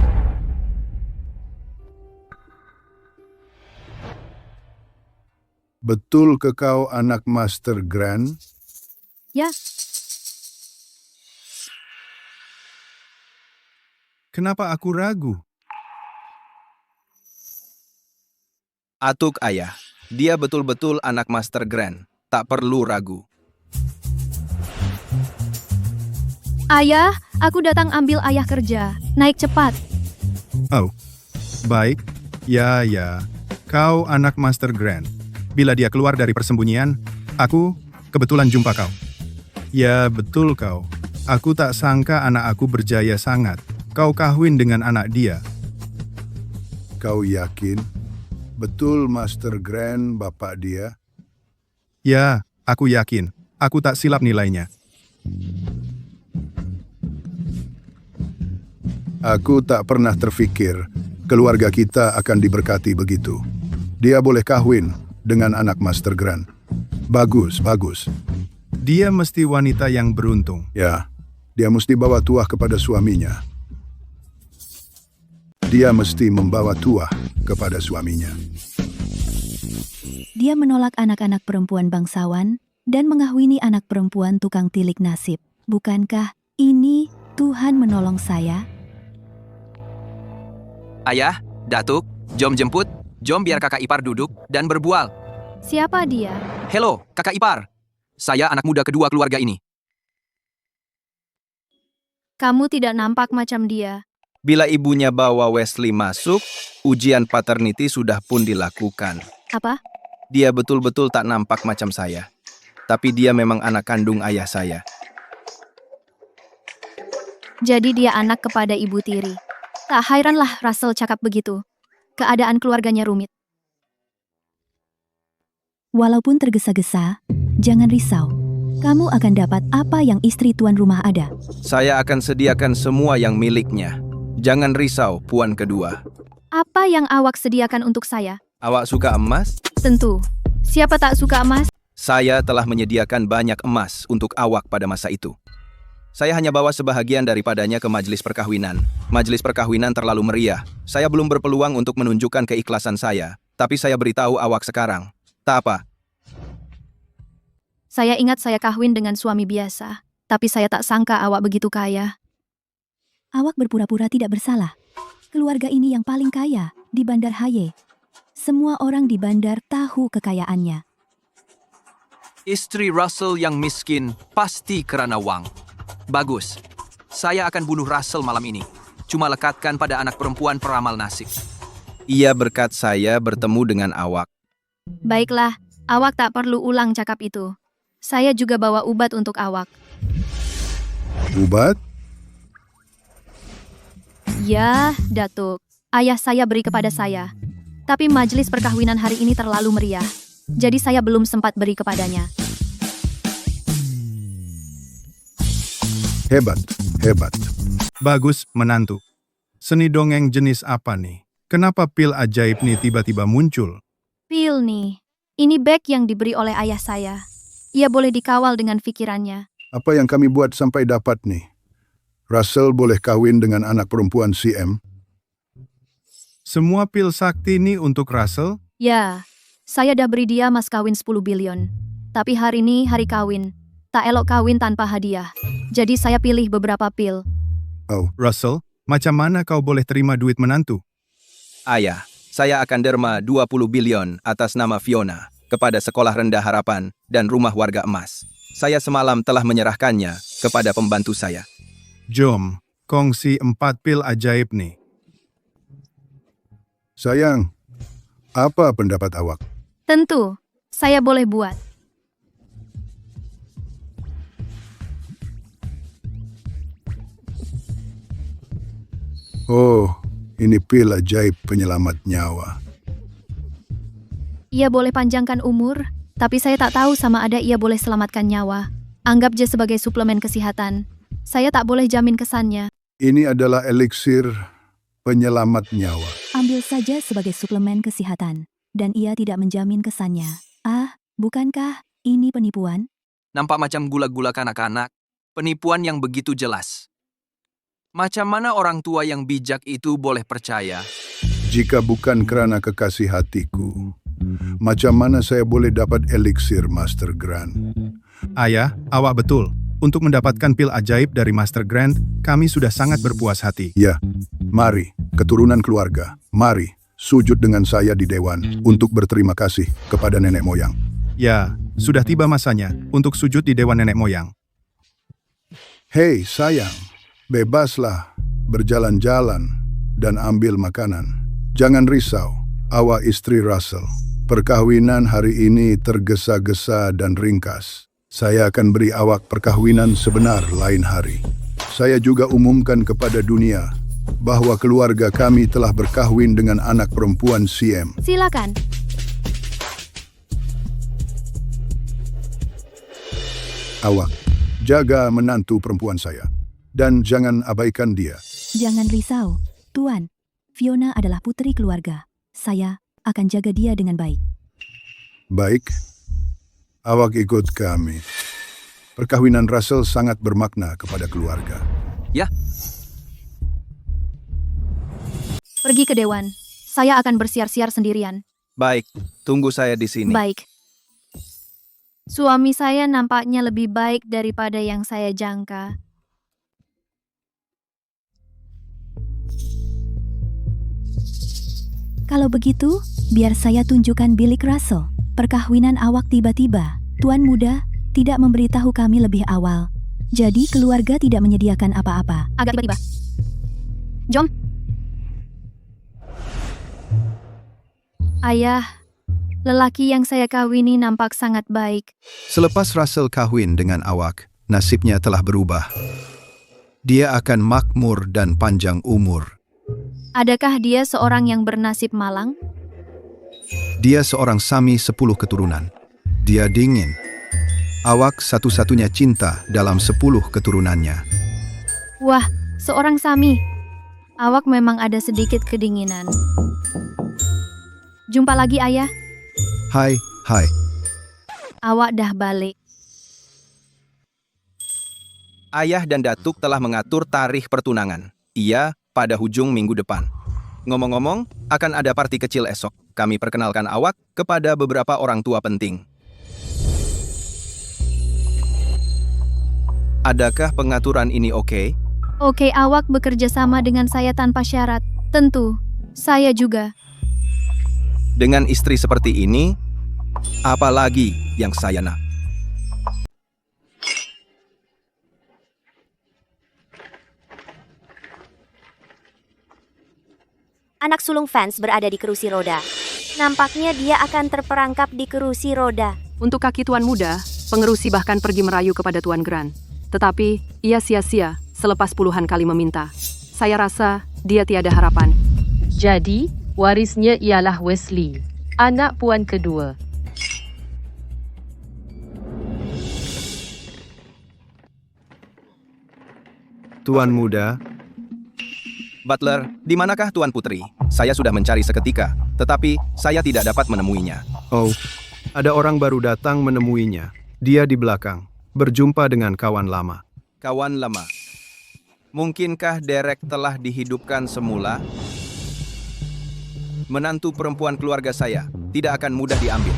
Betul ke kau anak Master Grant? Ya. Kenapa aku ragu? Atuk ayah, dia betul-betul anak Master Grant. Tak perlu ragu. Ayah, aku datang ambil ayah kerja. Naik cepat. Oh, baik. Ya. Kau anak Master Grant. Bila dia keluar dari persembunyian, aku kebetulan jumpa kau. Ya, betul kau. Aku tak sangka anak aku berjaya sangat. Kau kahwin dengan anak dia. Kau yakin? Betul Master Grant bapak dia? Ya, aku yakin. Aku tak silap nilainya. Aku tak pernah terfikir keluarga kita akan diberkati begitu. Dia boleh kahwin dengan anak Master Grant. Bagus. Dia mesti wanita yang beruntung. Ya, dia mesti bawa tuah kepada suaminya. Dia mesti membawa tuah kepada suaminya. Dia menolak anak-anak perempuan bangsawan dan mengahwini anak perempuan tukang tilik nasib. Bukankah ini Tuhan menolong saya? Ayah, Datuk, jom jemput. Jom biar kakak ipar duduk dan berbual. Siapa dia? Hello, kakak ipar. Saya anak muda kedua keluarga ini. Kamu tidak nampak macam dia. Bila ibunya bawa Wesley masuk, ujian paternity sudah pun dilakukan. Apa? Dia betul-betul tak nampak macam saya. Tapi dia memang anak kandung ayah saya. Jadi dia anak kepada ibu tiri. Tak hairanlah Russell cakap begitu. Keadaan keluarganya rumit. Walaupun tergesa-gesa, jangan risau. Kamu akan dapat apa yang istri tuan rumah ada. Saya akan sediakan semua yang miliknya. Jangan risau, puan kedua. Apa yang awak sediakan untuk saya? Awak suka emas? Tentu. Siapa tak suka emas? Saya telah menyediakan banyak emas untuk awak pada masa itu. Saya hanya bawa sebahagian daripadanya ke majelis perkawinan. Majelis perkawinan terlalu meriah. Saya belum berpeluang untuk menunjukkan keikhlasan saya. Tapi saya beritahu awak sekarang. Tak apa. Saya ingat saya kawin dengan suami biasa. Tapi saya tak sangka awak begitu kaya. Awak berpura-pura tidak bersalah. Keluarga ini yang paling kaya di Bandar Haye. Semua orang di bandar tahu kekayaannya. Istri Russell yang miskin pasti kerana wang. Bagus. Saya akan bunuh Russell malam ini. Cuma lekatkan pada anak perempuan peramal nasib. Ia berkat saya bertemu dengan awak. Baiklah, awak tak perlu ulang cakap itu. Saya juga bawa ubat untuk awak. Ubat? Ya, Datuk. Ayah saya beri kepada saya. Tapi majelis perkawinan hari ini terlalu meriah. Jadi saya belum sempat beri kepadanya. Hebat, hebat. Bagus, menantu. Seni dongeng jenis apa nih? Kenapa pil ajaib nih tiba-tiba muncul? Pil nih. Ini bag yang diberi oleh ayah saya. Ia boleh dikawal dengan pikirannya. Apa yang kami buat sampai dapat nih? Russell boleh kawin dengan anak perempuan CM? Semua pil sakti ini untuk Russell? Ya, saya dah beri dia mas kawin 10 bilion. Tapi hari ini hari kawin. Tak elok kawin tanpa hadiah. Jadi saya pilih beberapa pil. Oh, Russell, macam mana kau boleh terima duit menantu? Ayah, saya akan derma 20 bilion atas nama Fiona kepada Sekolah Rendah Harapan dan Rumah Warga Emas. Saya semalam telah menyerahkannya kepada pembantu saya. Jom, kongsi 4 pil ajaib nih. sayang. Apa pendapat awak? Tentu, saya boleh buat. Oh, ini pil ajaib penyelamat nyawa. Ia boleh panjangkan umur, tapi saya tak tahu sama ada ia boleh selamatkan nyawa. Anggap je sebagai suplemen kesehatan. Saya tak boleh jamin kesannya. Ini adalah eliksir penyelamat nyawa. Ambil saja sebagai suplemen kesehatan. Dan ia tidak menjamin kesannya. Ah, bukankah ini penipuan? Nampak macam gula-gula kanak-kanak. Penipuan yang begitu jelas. Macam mana orang tua yang bijak itu boleh percaya? Jika bukan kerana kekasih hatiku, macam mana saya boleh dapat eliksir Master Grant? Ayah, awak betul. Untuk mendapatkan pil ajaib dari Master Grant, kami sudah sangat berpuas hati. Ya, mari, keturunan keluarga, mari, sujud dengan saya di dewan untuk berterima kasih kepada nenek moyang. Ya, sudah tiba masanya untuk sujud di dewan nenek moyang. Hei sayang, bebaslah berjalan-jalan dan ambil makanan. Jangan risau, awak istri Russell. Perkahwinan hari ini tergesa-gesa dan ringkas. Saya akan beri awak perkahwinan sebenar lain hari. Saya juga umumkan kepada dunia bahwa keluarga kami telah berkahwin dengan anak perempuan CM. Silakan. Awak, jaga menantu perempuan saya. Dan jangan abaikan dia. Jangan risau, Tuan. Fiona adalah putri keluarga. Saya akan jaga dia dengan baik. Baik, awak ikut kami. Perkahwinan Russell sangat bermakna kepada keluarga. Ya, Pergi ke Dewan. Saya akan bersiar-siar sendirian. Baik, tunggu saya di sini. Baik. Suami saya nampaknya lebih baik daripada yang saya jangka. Kalau begitu, biar saya tunjukkan bilik Russell. Perkawinan awak tiba-tiba. Tuan muda tidak memberitahu kami lebih awal. Jadi keluarga tidak menyediakan apa-apa. Agak tiba-tiba. Jom. Ayah, lelaki yang saya kawini nampak sangat baik. Selepas Russell kawin dengan awak, nasibnya telah berubah. Dia akan makmur dan panjang umur. Adakah dia seorang yang bernasib malang? Dia seorang Sami 10 keturunan. Dia dingin. Awak satu-satunya cinta dalam 10 keturunannya. Wah, seorang Sami. Awak memang ada sedikit kedinginan. Jumpa lagi, Ayah. Hai. Awak dah balik. Ayah dan datuk telah mengatur tarikh pertunangan. Iya, pada hujung minggu depan. Ngomong-ngomong, akan ada parti kecil esok. Kami perkenalkan awak kepada beberapa orang tua penting. Adakah pengaturan ini oke? Oke, awak bekerja sama dengan saya tanpa syarat. Tentu, saya juga. Dengan istri seperti ini, apa lagi yang saya nak? Anak sulung Vance berada di kerusi roda. Nampaknya dia akan terperangkap di kerusi roda. Untuk kaki tuan muda, pengerusi bahkan pergi merayu kepada Tuan Grant. Tetapi, ia sia-sia selepas puluhan kali meminta. Saya rasa dia tiada harapan. Jadi, warisnya ialah Wesley, anak puan kedua. Tuan muda, Butler, di manakah Tuan Putri? Saya sudah mencari seketika, tetapi saya tidak dapat menemuinya. oh, ada orang baru datang menemuinya. Dia di belakang, berjumpa dengan kawan lama. Kawan lama. Mungkinkah Derek telah dihidupkan semula? Menantu perempuan keluarga saya tidak akan mudah diambil.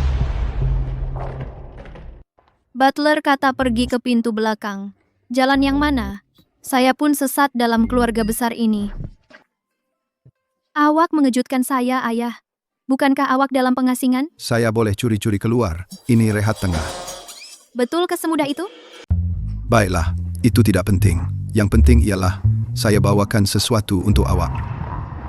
Butler kata pergi ke pintu belakang. Jalan yang mana? Saya pun sesat dalam keluarga besar ini. Awak mengejutkan saya, Ayah. Bukankah awak dalam pengasingan? Saya boleh curi-curi keluar. Ini rehat tengah. Betul kesemudah itu? Baiklah, itu tidak penting. Yang penting ialah saya bawakan sesuatu untuk awak.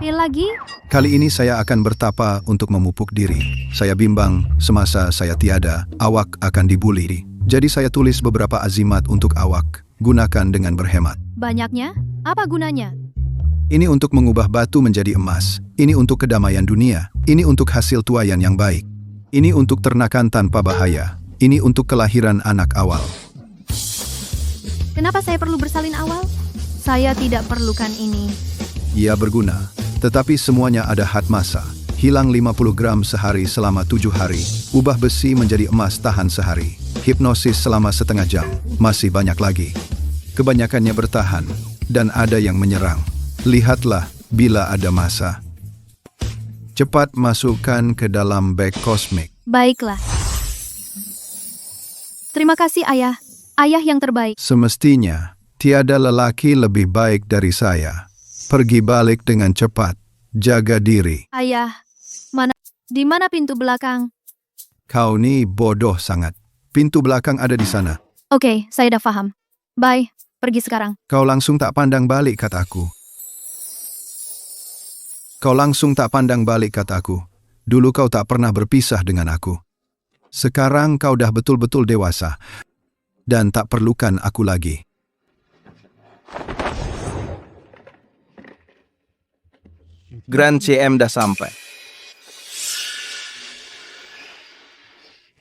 Pil lagi? Kali ini saya akan bertapa untuk memupuk diri. Saya bimbang semasa saya tiada, awak akan dibuli. Jadi saya tulis beberapa azimat untuk awak. Gunakan dengan berhemat. Banyaknya? Apa gunanya? Ini untuk mengubah batu menjadi emas. Ini untuk kedamaian dunia. Ini untuk hasil tuaian yang baik. Ini untuk ternakan tanpa bahaya. Ini untuk kelahiran anak awal. Kenapa saya perlu bersalin awal? Saya tidak perlukan ini. Ia berguna, tetapi semuanya ada had masa. Hilang 50 gram sehari selama 7 hari. Ubah besi menjadi emas tahan sehari. Hipnosis selama setengah jam. Masih banyak lagi. Kebanyakannya bertahan, dan ada yang menyerang. Lihatlah bila ada masa. Cepat masukkan ke dalam bag kosmik. Baiklah. Terima kasih, Ayah. Ayah yang terbaik. Semestinya, tiada lelaki lebih baik dari saya. Pergi balik dengan cepat. Jaga diri. Ayah, di mana pintu belakang? Kau ni bodoh sangat. Pintu belakang ada di sana. Oke, saya dah faham. Bye, pergi sekarang. Kau langsung tak pandang balik, kataku. Kau langsung tak pandang balik, kataku. Dulu kau tak pernah berpisah dengan aku. Sekarang kau dah betul-betul dewasa. Dan tak perlukan aku lagi. Grand CM dah sampai.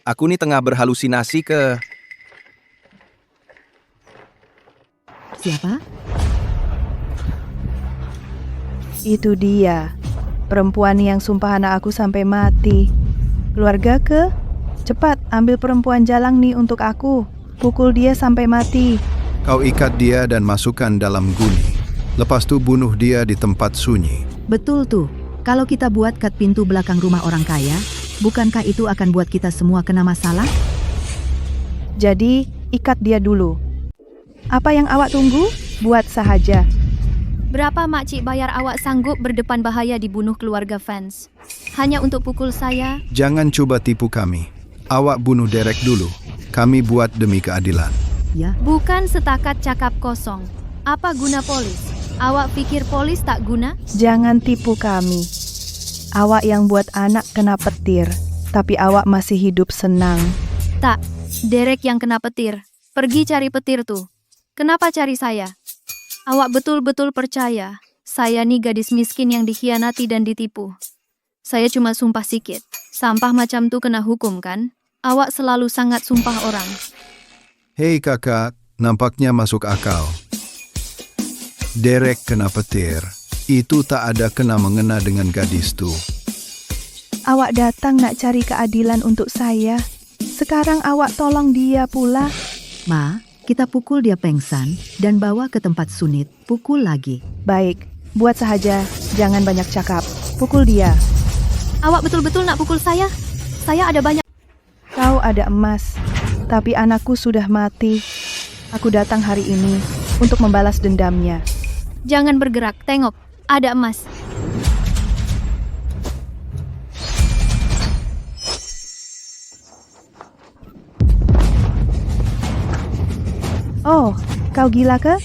Aku ni tengah berhalusinasi ke... Siapa? Itu dia, perempuan yang sumpah anak aku sampai mati. Keluarga ke? Cepat, ambil perempuan jalang nih untuk aku. Pukul dia sampai mati. Kau ikat dia dan masukkan dalam guni. Lepas tu bunuh dia di tempat sunyi. Betul tuh, kalau kita buat kat pintu belakang rumah orang kaya, bukankah itu akan buat kita semua kena masalah? Jadi, ikat dia dulu. Apa yang awak tunggu? Buat sahaja. Berapa makcik bayar awak sanggup berdepan bahaya dibunuh keluarga fans? Hanya untuk pukul saya? Jangan coba tipu kami. Awak bunuh Derek dulu. Kami buat demi keadilan. Ya, Bukan setakat cakap kosong. Apa guna polis? Awak pikir polis tak guna? Jangan tipu kami. Awak yang buat anak kena petir, tapi awak masih hidup senang. Tak, Derek yang kena petir. Pergi cari petir tuh. Kenapa cari saya? Awak betul-betul percaya, saya nih gadis miskin yang dikhianati dan ditipu. Saya cuma sumpah sikit. Sampah macam tuh kena hukum kan? Awak selalu sangat sumpah orang. Hei kakak, nampaknya masuk akal. Derek kena petir. Itu tak ada kena-mengena dengan gadis tuh. Awak datang nak cari keadilan untuk saya. Sekarang awak tolong dia pula. Ma, kita pukul dia pengsan dan bawa ke tempat sunit. Pukul lagi. Baik, buat sahaja. Jangan banyak cakap. Pukul dia. Awak betul-betul nak pukul saya? Saya ada banyak. Kau ada emas, tapi anakku sudah mati. Aku datang hari ini untuk membalas dendamnya. Jangan bergerak, tengok. Ada emas. Oh, kau gila ke?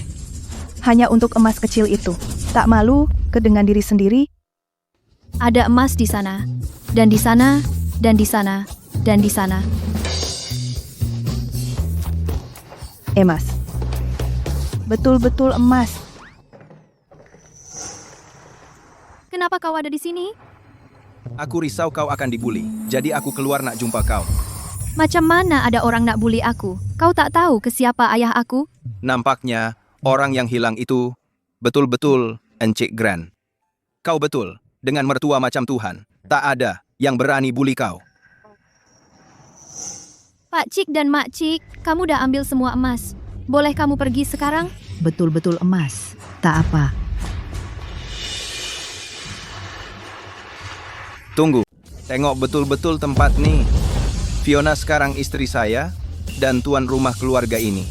Hanya untuk emas kecil itu. Tak malu ke dengan diri sendiri? Ada emas di sana. Dan di sana, dan di sana, dan di sana. Emas. Betul-betul emas. Kenapa kau ada di sini? Aku risau kau akan dibuli, jadi aku keluar nak jumpa kau. Macam mana ada orang nak bully aku? Kau tak tahu ke siapa ayah aku? Nampaknya, orang yang hilang itu betul-betul Encik Grand. Kau betul, dengan mertua macam Tuhan, tak ada yang berani bully kau. Pak Cik dan Mak Cik, kamu dah ambil semua emas. Boleh kamu pergi sekarang? Betul-betul emas. Tak apa. Tunggu, tengok betul-betul tempat nih. Fiona sekarang istri saya dan tuan rumah keluarga ini.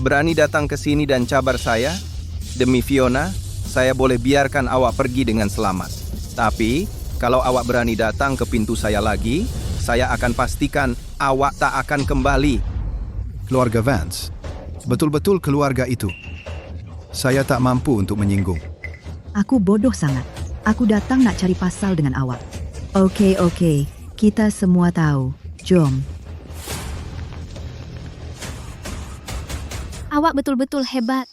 Berani datang ke sini dan cabar saya? Demi Fiona, saya boleh biarkan awak pergi dengan selamat. Tapi, kalau awak berani datang ke pintu saya lagi, saya akan pastikan awak tak akan kembali. Keluarga Vance. Betul-betul keluarga itu. Saya tak mampu untuk menyinggung. Aku bodoh sangat. Aku datang nak cari pasal dengan awak. Oke. Kita semua tahu. Jom. Awak betul-betul hebat.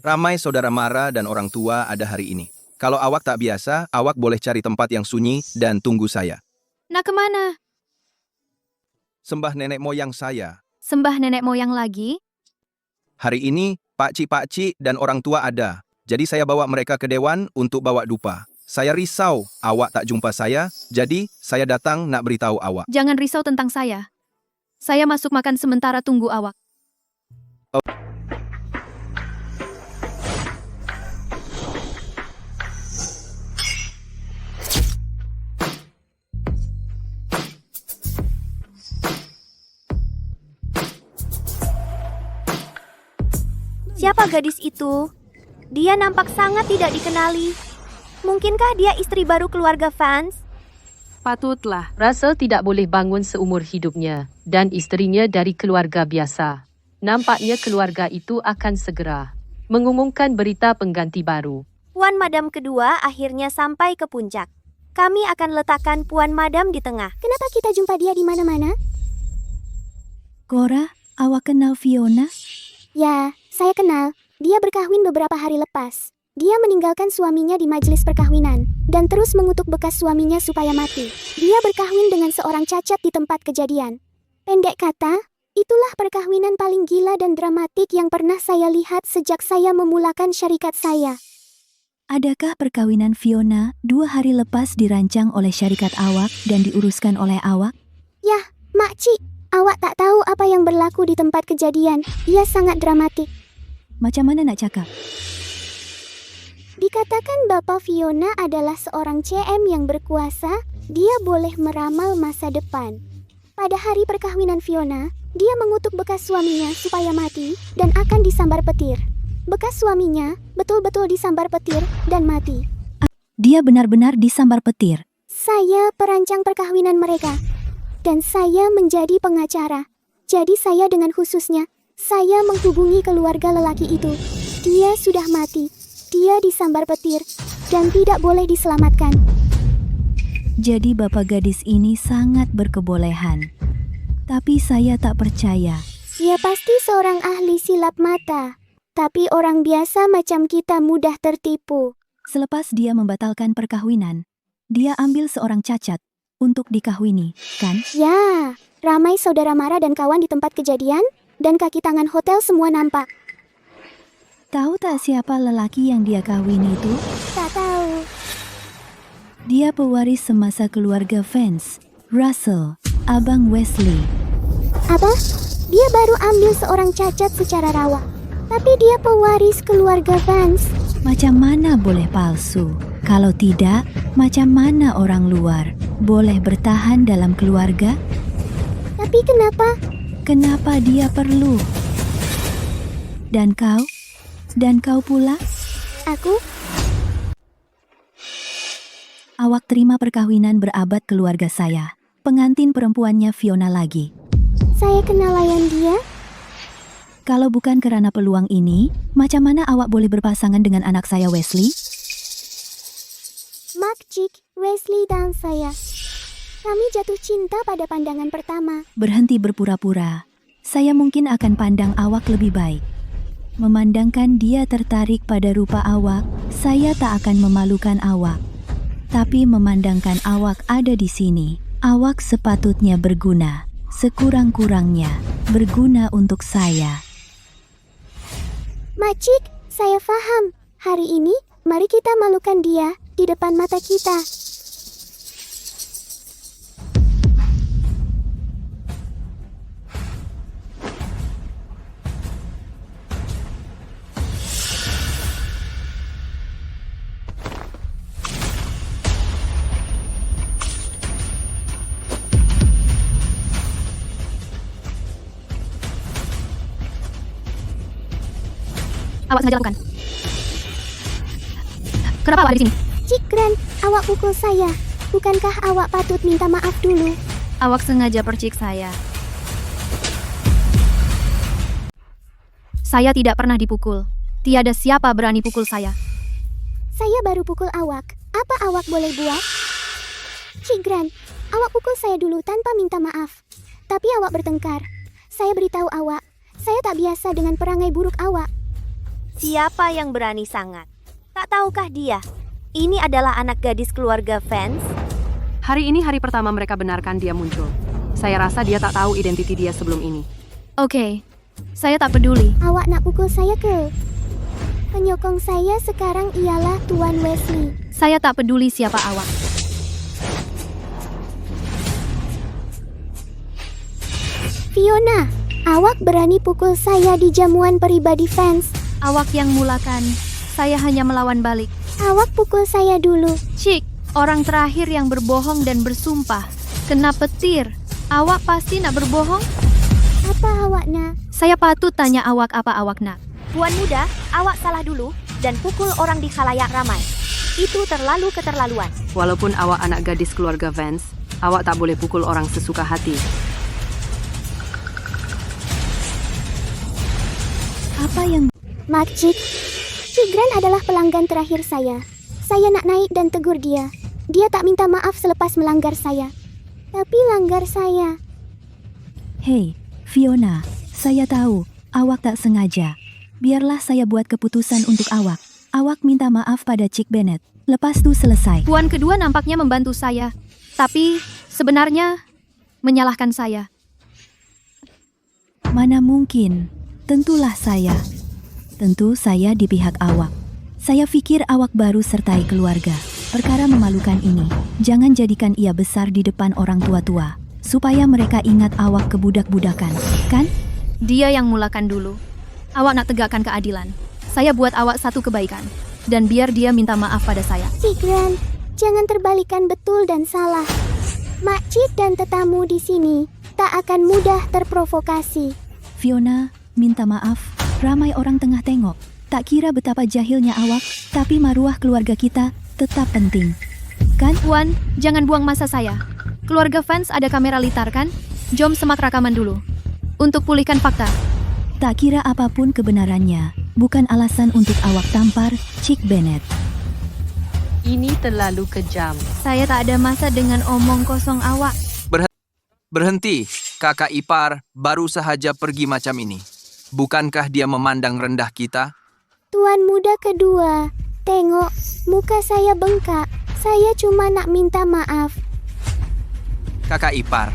Ramai saudara mara dan orang tua ada hari ini. Kalau awak tak biasa, awak boleh cari tempat yang sunyi dan tunggu saya. Nak kemana? Sembah nenek moyang saya. Sembah nenek moyang lagi? Hari ini, pakcik-pakcik dan orang tua ada. Jadi saya bawa mereka ke dewan untuk bawa dupa. Saya risau awak tak jumpa saya, jadi saya datang nak beritahu awak. Jangan risau tentang saya. Saya masuk makan sementara tunggu awak. Siapa gadis itu? Dia nampak sangat tidak dikenali. Mungkinkah dia istri baru keluarga Vance? Patutlah, Russell tidak boleh bangun seumur hidupnya dan isterinya dari keluarga biasa. Nampaknya keluarga itu akan segera mengumumkan berita pengganti baru. Puan Madam kedua akhirnya sampai ke puncak. Kami akan letakkan Puan Madam di tengah. Kenapa kita jumpa dia di mana-mana? Cora, awak kenal Fiona? Ya, saya kenal. Dia berkahwin beberapa hari lepas. Dia meninggalkan suaminya di majelis perkahwinan dan terus mengutuk bekas suaminya supaya mati. Dia berkahwin dengan seorang cacat di tempat kejadian. Pendek kata, itulah perkahwinan paling gila dan dramatik yang pernah saya lihat sejak saya memulakan syarikat saya. Adakah perkawinan Fiona 2 hari lepas dirancang oleh syarikat awak dan diuruskan oleh awak? Yah, makcik, awak tak tahu apa yang berlaku di tempat kejadian. Ia sangat dramatik. Macam mana nak cakap? Dikatakan Bapak Fiona adalah seorang CM yang berkuasa, dia boleh meramal masa depan. Pada hari perkawinan Fiona, dia mengutuk bekas suaminya supaya mati dan akan disambar petir. Bekas suaminya betul-betul disambar petir dan mati. Dia benar-benar disambar petir. Saya perancang perkawinan mereka. Dan saya menjadi pengacara. Jadi saya dengan khususnya, saya menghubungi keluarga lelaki itu. Dia sudah mati. Dia disambar petir dan tidak boleh diselamatkan. Jadi bapak gadis ini sangat berkebolehan. Tapi saya tak percaya. Dia pasti seorang ahli silap mata. Tapi orang biasa macam kita mudah tertipu. Selepas dia membatalkan perkawinan, dia ambil seorang cacat untuk dikahwini, kan? Ya, ramai saudara Mara dan kawan di tempat kejadian, dan kaki tangan hotel semua nampak. Tahu tak siapa lelaki yang dia kawini itu? Tak tahu. Dia pewaris semasa keluarga Vance, Russell, Abang Wesley. Apa? Dia baru ambil seorang cacat secara rawa. Tapi dia pewaris keluarga Vance. Macam mana boleh palsu? Kalau tidak, macam mana orang luar boleh bertahan dalam keluarga? Tapi kenapa? Kenapa dia perlu? Dan kau? Dan kau pula? Aku? Awak terima perkawinan berabad keluarga saya. Pengantin perempuannya Fiona lagi. Saya kenal layan dia? Kalau bukan karena peluang ini, macam mana awak boleh berpasangan dengan anak saya Wesley? Makcik, Wesley dan saya. Kami jatuh cinta pada pandangan pertama. Berhenti berpura-pura. Saya mungkin akan pandang awak lebih baik. Memandangkan dia tertarik pada rupa awak, saya tak akan memalukan awak. Tapi memandangkan awak ada di sini, awak sepatutnya berguna. Sekurang-kurangnya, berguna untuk saya. Makcik, saya faham. Hari ini, mari kita malukan dia di depan mata kita. Awak sengaja lakukan. Kenapa awak ada di sini? Cik Gran, awak pukul saya. Bukankah awak patut minta maaf dulu? Awak sengaja percik saya. Saya tidak pernah dipukul. Tiada siapa berani pukul saya. Saya baru pukul awak. Apa awak boleh buat? Cik Gran, awak pukul saya dulu tanpa minta maaf. Tapi awak bertengkar. Saya beritahu awak, saya tak biasa dengan perangai buruk awak. Siapa yang berani sangat? Tak tahukah dia? Ini adalah anak gadis keluarga Vance. Hari ini hari pertama mereka benarkan dia muncul. Saya rasa dia tak tahu identiti dia sebelum ini. Oke, saya tak peduli. Awak nak pukul saya ke? Penyokong saya sekarang ialah Tuan Wesley. Saya tak peduli siapa awak. Fiona, awak berani pukul saya di jamuan pribadi Vance. Awak yang mulakan. Saya hanya melawan balik. Awak pukul saya dulu. Cik, orang terakhir yang berbohong dan bersumpah. Kena petir. Awak pasti nak berbohong? Apa awak nak? Saya patut tanya awak apa awak nak. Puan muda, awak salah dulu dan pukul orang di khalayak ramai. Itu terlalu keterlaluan. Walaupun awak anak gadis keluarga Vance, awak tak boleh pukul orang sesuka hati. Apa yang... Makcik, Cik Gran adalah pelanggan terakhir saya. Saya nak naik dan tegur dia. Dia tak minta maaf selepas melanggar saya. Tapi langgar saya. Hei, Fiona, saya tahu, awak tak sengaja. Biarlah saya buat keputusan untuk awak. Awak minta maaf pada Cik Bennett. Lepas tu selesai. Puan kedua nampaknya membantu saya. Tapi sebenarnya menyalahkan saya. Mana mungkin? Tentulah saya. Tentu saya di pihak awak. Saya pikir awak baru sertai keluarga. Perkara memalukan ini, jangan jadikan ia besar di depan orang tua-tua. Supaya mereka ingat awak kebudak-budakan, kan? Dia yang mulakan dulu. Awak nak tegakkan keadilan. Saya buat awak satu kebaikan. dan biar dia minta maaf pada saya. Cik Grant, jangan terbalikan betul dan salah. Makcik dan tetamu di sini tak akan mudah terprovokasi. Fiona, minta maaf. Ramai orang tengah tengok. Tak kira betapa jahilnya awak, tapi maruah keluarga kita tetap penting. Kan? Tuan, jangan buang masa saya. Keluarga fans ada kamera litar kan? Jom semak rakaman dulu. Untuk pulihkan fakta. Tak kira apapun kebenarannya, bukan alasan untuk awak tampar Cik Bennett. Ini terlalu kejam. Saya tak ada masa dengan omong kosong awak. Berhenti, kakak ipar baru sahaja pergi macam ini. Bukankah dia memandang rendah kita? Tuan muda kedua, tengok, muka saya bengkak. Saya cuma nak minta maaf. Kakak ipar,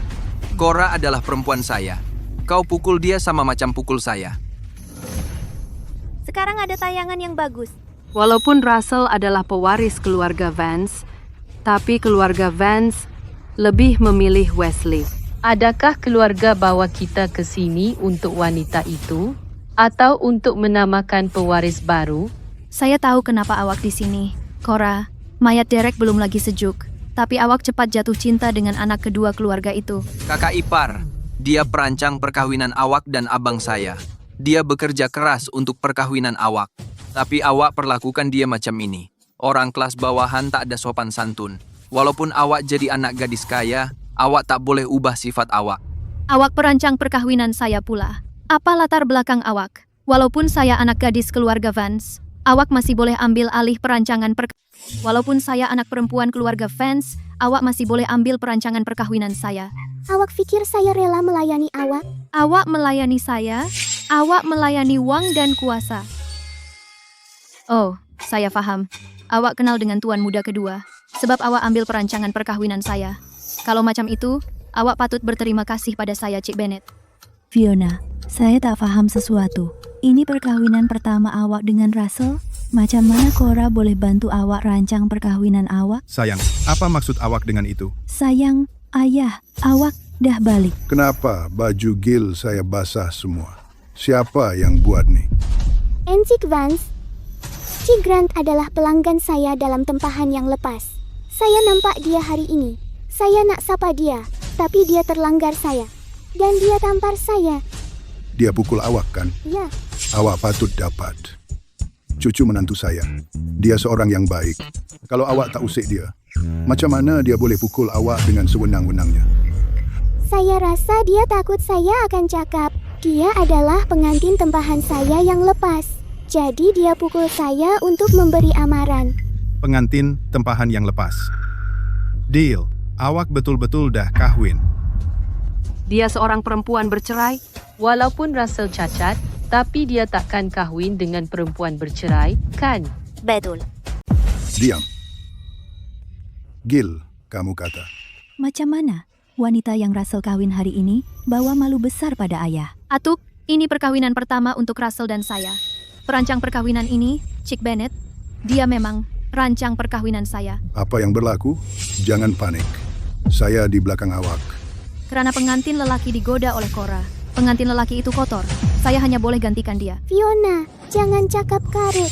Cora adalah perempuan saya. Kau pukul dia sama macam pukul saya. Sekarang ada tayangan yang bagus. Walaupun Russell adalah pewaris keluarga Vance, tapi keluarga Vance lebih memilih Wesley. Adakah keluarga bawa kita ke sini untuk wanita itu? Atau untuk menamakan pewaris baru? Saya tahu kenapa awak di sini. Cora, mayat Derek belum lagi sejuk. Tapi awak cepat jatuh cinta dengan anak kedua keluarga itu. Kakak ipar, dia perancang perkawinan awak dan abang saya. Dia bekerja keras untuk perkawinan awak. Tapi awak perlakukan dia macam ini. Orang kelas bawahan tak ada sopan santun. Walaupun awak jadi anak gadis kaya, awak tak boleh ubah sifat awak. Awak perancang perkawinan saya pula. Apa latar belakang awak? Walaupun saya anak gadis keluarga Vance, awak masih boleh ambil alih perancangan Walaupun saya anak perempuan keluarga Vance, awak masih boleh ambil perancangan perkawinan saya. Awak pikir saya rela melayani awak? Awak melayani saya? Awak melayani uang dan kuasa. Oh, saya faham. Awak kenal dengan tuan muda kedua, sebab awak ambil perancangan perkawinan saya. Kalau macam itu, awak patut berterima kasih pada saya, Cik Bennett. Fiona, saya tak faham sesuatu. Ini perkawinan pertama awak dengan Russell? Macam mana Cora boleh bantu awak rancang perkawinan awak? Sayang, apa maksud awak dengan itu? Sayang, ayah, awak dah balik. Kenapa baju Gil saya basah semua? Siapa yang buat nih? Cik Vance, Cik Grant adalah pelanggan saya dalam tempahan yang lepas. Saya nampak dia hari ini. Saya nak sapa dia, tapi dia terlanggar saya. Dan dia tampar saya. Dia pukul awak kan? Ya. Awak patut dapat. Cucu menantu saya. Dia seorang yang baik. Kalau awak tak usik dia, macam mana dia boleh pukul awak dengan sewenang-wenangnya? Saya rasa dia takut saya akan cakap. Dia adalah pengantin tempahan saya yang lepas. Jadi dia pukul saya untuk memberi amaran. Pengantin tempahan yang lepas. Deal, awak betul-betul dah kahwin. Dia seorang perempuan bercerai. Walaupun Russell cacat, tapi dia takkan kahwin dengan perempuan bercerai, kan? Betul. Diam. Gil, kamu kata. Macam mana? Wanita yang Russell kawin hari ini bawa malu besar pada ayah. Atuk, ini perkawinan pertama untuk Russell dan saya. Perancang perkawinan ini, Cik Bennett, dia memang rancang perkawinan saya. Apa yang berlaku? Jangan panik. Saya di belakang awak. Kerana pengantin lelaki digoda oleh Cora. Pengantin lelaki itu kotor. Saya hanya boleh gantikan dia. Fiona, jangan cakap karut.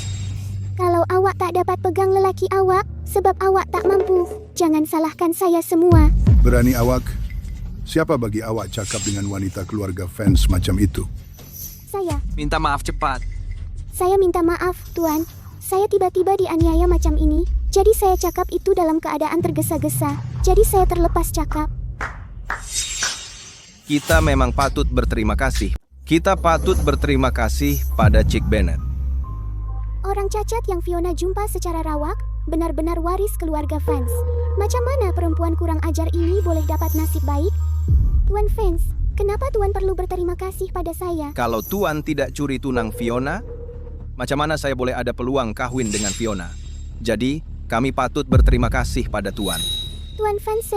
Kalau awak tak dapat pegang lelaki awak, sebab awak tak mampu, jangan salahkan saya semua. Berani awak? Siapa bagi awak cakap dengan wanita keluarga fans macam itu? Saya. Minta maaf cepat. Saya minta maaf, Tuan. Saya tiba-tiba dianiaya macam ini, jadi saya cakap itu dalam keadaan tergesa-gesa. Jadi saya terlepas cakap. Kita memang patut berterima kasih. Kita patut berterima kasih pada Cik Bennett. Orang cacat yang Fiona jumpa secara rawak, benar-benar waris keluarga fans. Macam mana perempuan kurang ajar ini boleh dapat nasib baik? Tuan fans, kenapa Tuan perlu berterima kasih pada saya? Kalau Tuan tidak curi tunang Fiona, macam mana saya boleh ada peluang kahwin dengan Fiona? Jadi, kami patut berterima kasih pada Tuan. Tuan fans,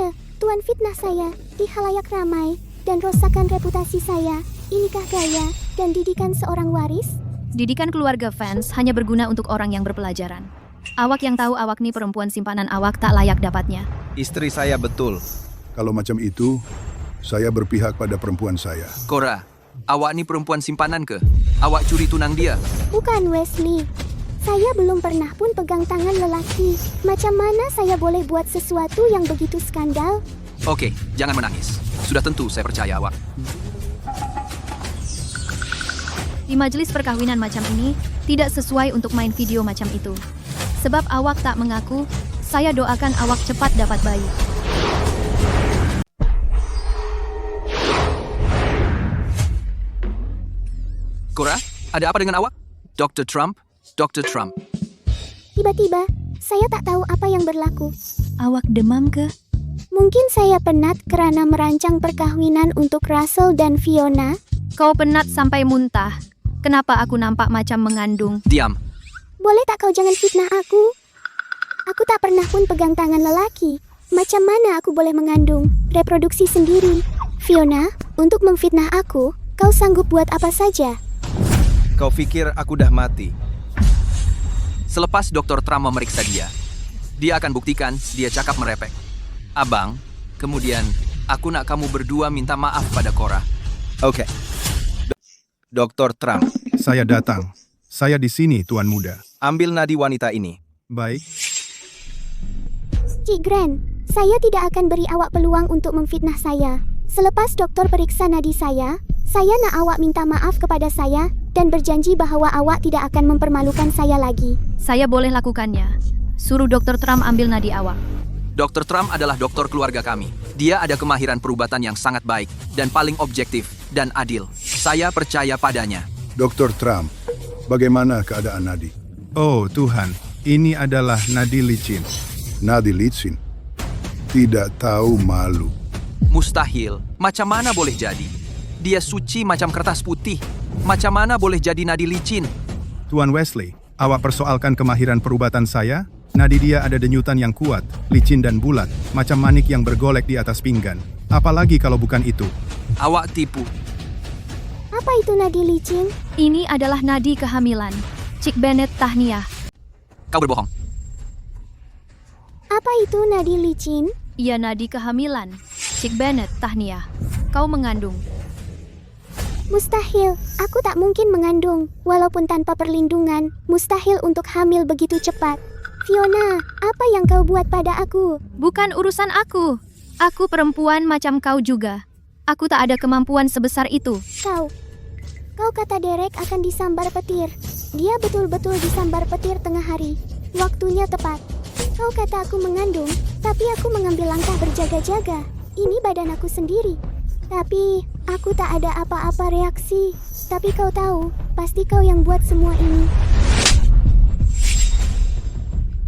Tuan fitnah saya di halayak ramai dan rosakkan reputasi saya. Inikah gaya dan didikan seorang waris? Didikan keluarga fans hanya berguna untuk orang yang berpelajaran. Awak yang tahu awak ni perempuan simpanan awak tak layak dapatnya. Istri saya betul. Kalau macam itu, saya berpihak pada perempuan saya. Cora, awak ni perempuan simpanan ke? Awak curi tunang dia? Bukan, Wesley. Saya belum pernah pun pegang tangan lelaki. Macam mana saya boleh buat sesuatu yang begitu skandal? Oke, jangan menangis. Sudah tentu saya percaya awak. Di majelis perkawinan macam ini, tidak sesuai untuk main video macam itu. Sebab awak tak mengaku, saya doakan awak cepat dapat bayi. Cora, ada apa dengan awak? Dr. Trump? Dr. Trump. Tiba-tiba, saya tak tahu apa yang berlaku. Awak demam ke? Mungkin saya penat karena merancang perkawinan untuk Russell dan Fiona. Kau penat sampai muntah. Kenapa aku nampak macam mengandung? Diam. Boleh tak kau jangan fitnah aku? Aku tak pernah pun pegang tangan lelaki. Macam mana aku boleh mengandung? Reproduksi sendiri. Fiona, untuk memfitnah aku, kau sanggup buat apa saja? Kau pikir aku dah mati? Selepas Dr. Trump memeriksa dia akan buktikan dia cakap merepek. Abang, kemudian aku nak kamu berdua minta maaf pada Cora. Oke. Dr. Trump, Saya datang. Saya di sini, Tuan Muda. ambil nadi wanita ini. Baik, Cik Grand, saya tidak akan beri awak peluang untuk memfitnah saya. Selepas doktor periksa nadi saya nak awak minta maaf kepada saya dan berjanji bahawa awak tidak akan mempermalukan saya lagi. Saya boleh lakukannya. Suruh Dr. Trump ambil nadi awak. Dr. Trump adalah dokter keluarga kami. Dia ada kemahiran perubatan yang sangat baik dan paling objektif dan adil. Saya percaya padanya. Dr. Trump, bagaimana keadaan Nadi? Oh Tuhan, ini adalah nadi licin. Nadi licin. Tidak tahu malu. Mustahil. Macam mana boleh jadi? Dia suci macam kertas putih. Macam mana boleh jadi nadi licin? Tuan Wesley, awak persoalkan kemahiran perubatan saya? Nadi dia ada denyutan yang kuat, licin dan bulat, macam manik yang bergolek di atas pinggan. Apalagi kalau bukan itu. Awak tipu. Apa itu nadi licin? Ini adalah nadi kehamilan. Cik Bennett tahniah. Kau berbohong. Apa itu nadi licin? Ia nadi kehamilan. Cik Bennett tahniah. Kau mengandung. Mustahil, aku tak mungkin mengandung. Walaupun tanpa perlindungan, mustahil untuk hamil begitu cepat. Fiona, apa yang kau buat pada aku? Bukan urusan aku. Aku perempuan macam kau juga. Aku tak ada kemampuan sebesar itu. Kau kata Derek akan disambar petir. Dia betul-betul disambar petir tengah hari. Waktunya tepat. Kau kata aku mengandung, tapi aku mengambil langkah berjaga-jaga. Ini badan aku sendiri. Tapi, aku tak ada apa-apa reaksi. Tapi kau tahu, pasti kau yang buat semua ini.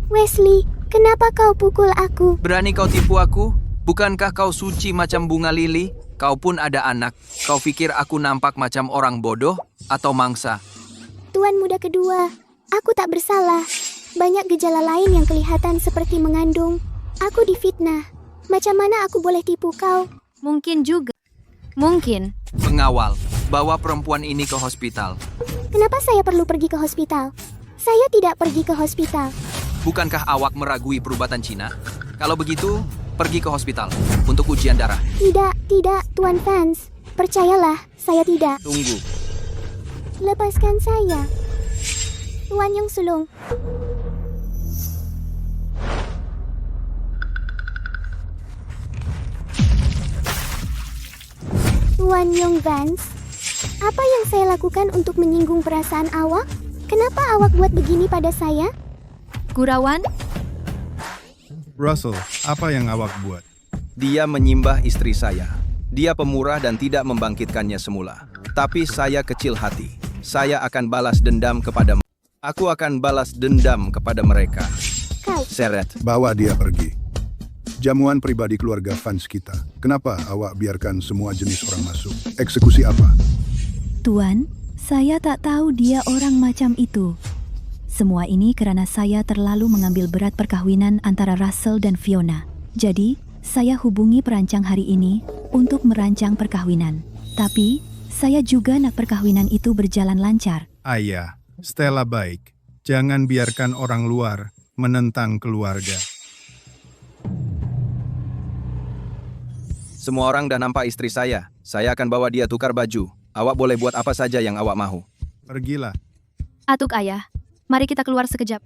Wesley, kenapa kau pukul aku? Berani kau tipu aku? Bukankah kau suci macam bunga lili? Kau pun ada anak. Kau pikir aku nampak macam orang bodoh atau mangsa? Tuan muda kedua, aku tak bersalah. Banyak gejala lain yang kelihatan seperti mengandung. Aku difitnah. Macam mana aku boleh tipu kau? Mungkin juga. Mungkin. Pengawal, bawa perempuan ini ke hospital. Kenapa saya perlu pergi ke hospital? Saya tidak pergi ke hospital. Bukankah awak meragui perubatan Cina? Kalau begitu, pergi ke hospital untuk ujian darah. Tidak, Tuan Vance. Percayalah, saya tidak. Tunggu. Lepaskan saya. Tuan Yong Sulung. Tuan Yong Vance, apa yang saya lakukan untuk menyinggung perasaan awak? Kenapa awak buat begini pada saya? Gurawan? Russell, apa yang awak buat? Dia menyimbah istri saya. Dia pemurah dan tidak membangkitkannya semula. Tapi saya kecil hati. Saya akan balas dendam kepada mereka. Aku akan balas dendam kepada mereka. Seret. Bawa dia pergi. Jamuan pribadi keluarga fans kita. Kenapa awak biarkan semua jenis orang masuk? Eksekusi apa? Tuan, saya tak tahu dia orang macam itu. Semua ini karena saya terlalu mengambil berat perkawinan antara Russell dan Fiona. Jadi, saya hubungi perancang hari ini untuk merancang perkawinan. Tapi, saya juga nak perkawinan itu berjalan lancar. Ayah, Stella baik. Jangan biarkan orang luar menentang keluarga. Semua orang dah nampak istri saya. Saya akan bawa dia tukar baju. Awak boleh buat apa saja yang awak mahu. Pergilah. Atuk ayah. Mari kita keluar sekejap.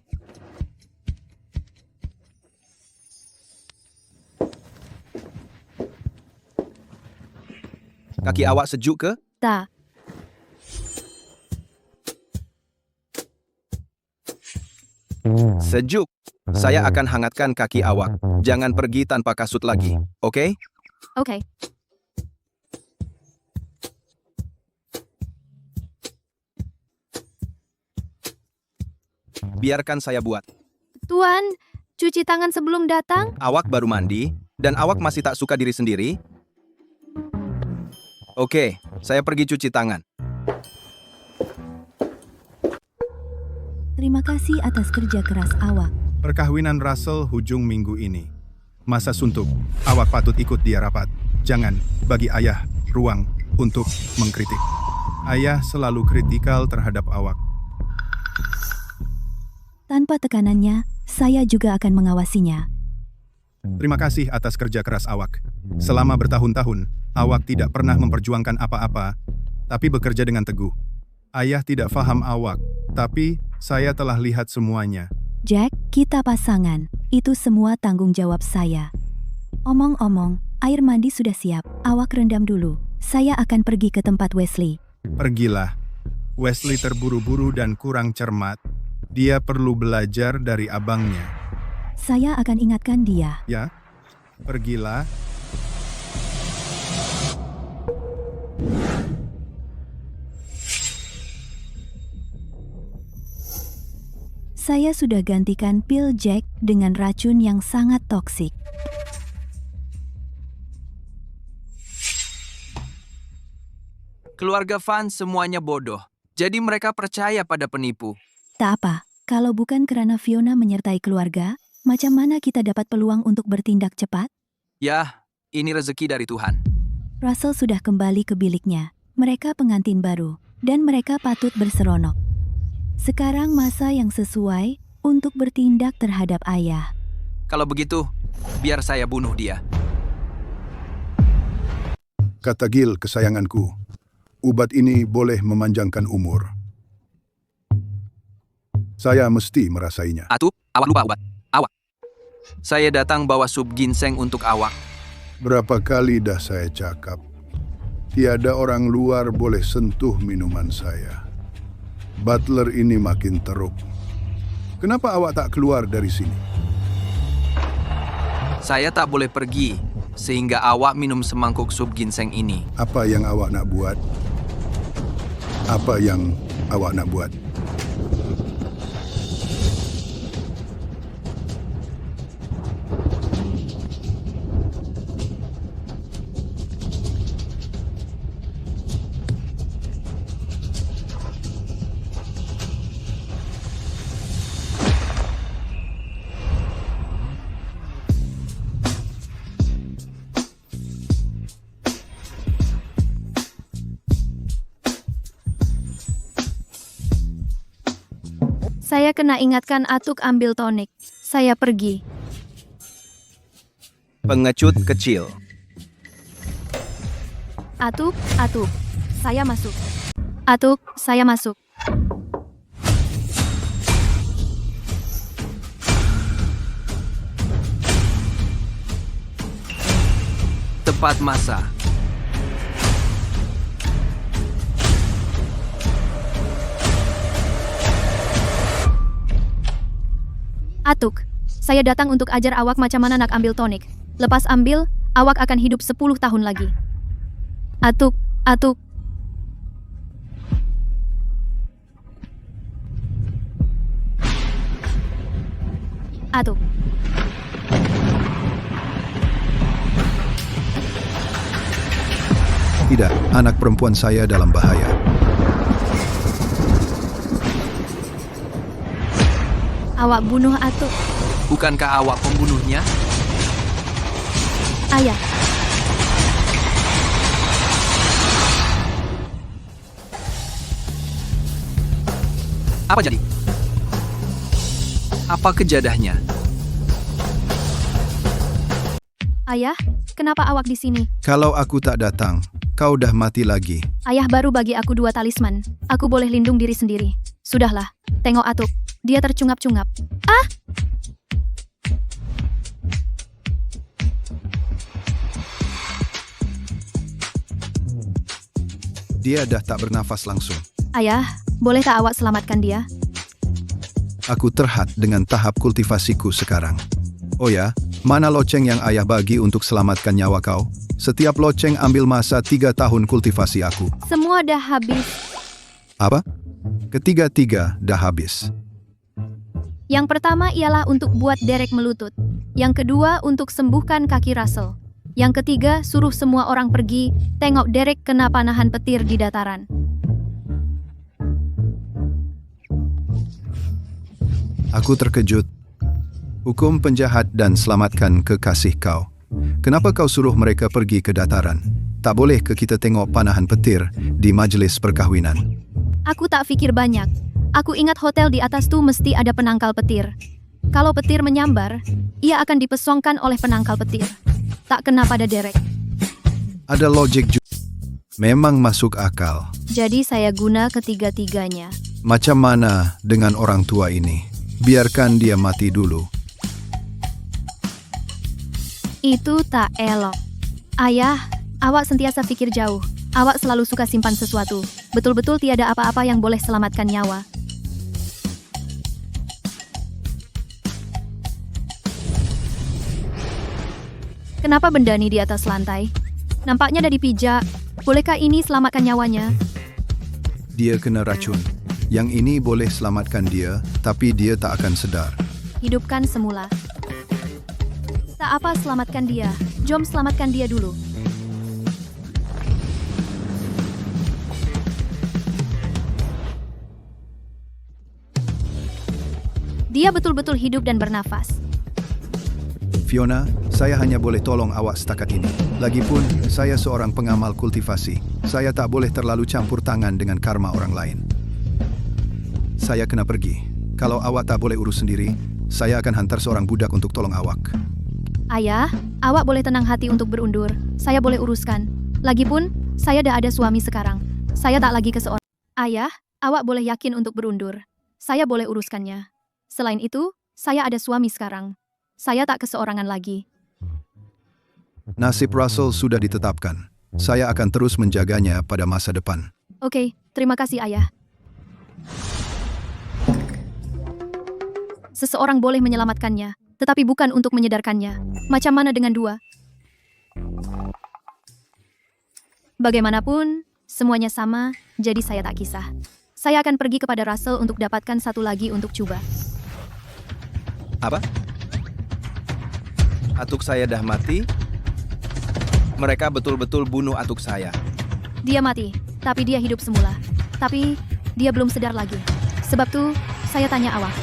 Kaki awak sejuk ke? Tak. Sejuk. Saya akan hangatkan kaki awak. Jangan pergi tanpa kasut lagi, oke? Oke. Biarkan saya buat. Tuan, cuci tangan sebelum datang? Awak baru mandi, dan awak masih tak suka diri sendiri? Oke, saya pergi cuci tangan. Terima kasih atas kerja keras awak. Perkawinan Russell hujung minggu ini. Masa suntuk, awak patut ikut dia rapat. Jangan bagi ayah ruang untuk mengkritik. Ayah selalu kritikal terhadap awak. Tanpa tekanannya, saya juga akan mengawasinya. Terima kasih atas kerja keras awak. Selama bertahun-tahun, awak tidak pernah memperjuangkan apa-apa, tapi bekerja dengan teguh. Ayah tidak faham awak, tapi saya telah lihat semuanya. Jack, kita pasangan. Itu semua tanggung jawab saya. Omong-omong, air mandi sudah siap. Awak rendam dulu. Saya akan pergi ke tempat Wesley. Pergilah. Wesley terburu-buru dan kurang cermat. Dia perlu belajar dari abangnya. Saya akan ingatkan dia. Ya, pergilah. Saya sudah gantikan pil Jack dengan racun yang sangat toksik. Keluarga Van semuanya bodoh. Jadi mereka percaya pada penipu. Tak apa, kalau bukan karena Fiona menyertai keluarga, macam mana kita dapat peluang untuk bertindak cepat? Ya, ini rezeki dari Tuhan. Russell sudah kembali ke biliknya. Mereka pengantin baru, dan mereka patut berseronok. Sekarang masa yang sesuai untuk bertindak terhadap ayah. Kalau begitu, biar saya bunuh dia. Kata Gil, kesayanganku, ubat ini boleh memanjangkan umur. Saya mesti merasainya. Atup, awak lupa obat. Awak. Saya datang bawa sup ginseng untuk awak. Berapa kali dah saya cakap, tiada orang luar boleh sentuh minuman saya. Butler ini makin teruk. Kenapa awak tak keluar dari sini? Saya tak boleh pergi, sehingga awak minum semangkuk sup ginseng ini. Apa yang awak nak buat? Apa yang awak nak buat? Saya kena ingatkan Atuk ambil tonik. Saya pergi. Pengecut kecil. Atuk, saya masuk. Atuk, saya masuk. Tepat masa. Atuk, saya datang untuk ajar awak macam mana nak ambil tonik. Lepas ambil, awak akan hidup 10 tahun lagi. Atuk. Atuk. Tidak, anak perempuan saya dalam bahaya. Awak bunuh Atuk. Bukankah awak pembunuhnya? Ayah. Apa jadi? Apa kejadahnya? Ayah, kenapa awak di sini? Kalau aku tak datang, kau dah mati lagi. Ayah baru bagi aku 2 talisman. Aku boleh lindung diri sendiri. Sudahlah, tengok Atuk. Dia tercungap-cungap. Dia dah tak bernafas langsung. Ayah, boleh tak awak selamatkan dia? Aku terhad dengan tahap kultivasiku sekarang. Oh ya, mana loceng yang ayah bagi untuk selamatkan nyawa kau? Setiap loceng ambil masa 3 tahun kultivasi aku. Semua dah habis. Apa? Ketiga-tiga dah habis. Yang pertama ialah untuk buat Derek melutut. Yang kedua untuk sembuhkan kaki Russell. Yang ketiga suruh semua orang pergi, tengok Derek kena panahan petir di dataran. Aku terkejut. Hukum penjahat dan selamatkan kekasih kau. Kenapa kau suruh mereka pergi ke dataran? Tak boleh ke kita tengok panahan petir di majlis perkahwinan? Aku tak fikir banyak. Aku ingat hotel di atas tuh mesti ada penangkal petir. Kalau petir menyambar, ia akan dipesongkan oleh penangkal petir. Tak kena pada Derek. Ada logik juga. Memang masuk akal. Jadi saya guna ketiga-tiganya. Macam mana dengan orang tua ini? Biarkan dia mati dulu. Itu tak elok. Ayah, awak sentiasa pikir jauh. Awak selalu suka simpan sesuatu. Betul-betul tiada apa-apa yang boleh selamatkan nyawa. Kenapa benda ini di atas lantai? Nampaknya dah dipijak. Bolehkah ini selamatkan nyawanya? Dia kena racun. Yang ini boleh selamatkan dia, tapi dia tak akan sedar. Hidupkan semula. Tak apa, selamatkan dia. Jom selamatkan dia dulu. Dia betul-betul hidup dan bernafas. Fiona, saya hanya boleh tolong awak setakat ini. Lagipun, saya seorang pengamal kultivasi. Saya tak boleh terlalu campur tangan dengan karma orang lain. Saya kena pergi. Kalau awak tak boleh urus sendiri, saya akan hantar seorang budak untuk tolong awak. Ayah, awak boleh tenang hati untuk berundur. Saya boleh uruskan. Lagipun, saya dah ada suami sekarang. Saya tak lagi ke seorang. Ayah, awak boleh yakin untuk berundur. Saya boleh uruskannya. Selain itu, saya ada suami sekarang. Saya tak keseorangan lagi. Nasib Russell sudah ditetapkan. Saya akan terus menjaganya pada masa depan. Oke, terima kasih ayah. Seseorang boleh menyelamatkannya, tetapi bukan untuk menyedarkannya. Macam mana dengan dua? Bagaimanapun, semuanya sama, jadi saya tak kisah. Saya akan pergi kepada Russell untuk dapatkan satu lagi untuk coba. Apa? Atuk saya dah mati? Mereka betul-betul bunuh atuk saya. Dia mati, tapi dia hidup semula. Tapi, dia belum sedar lagi. Sebab tu, saya tanya awak.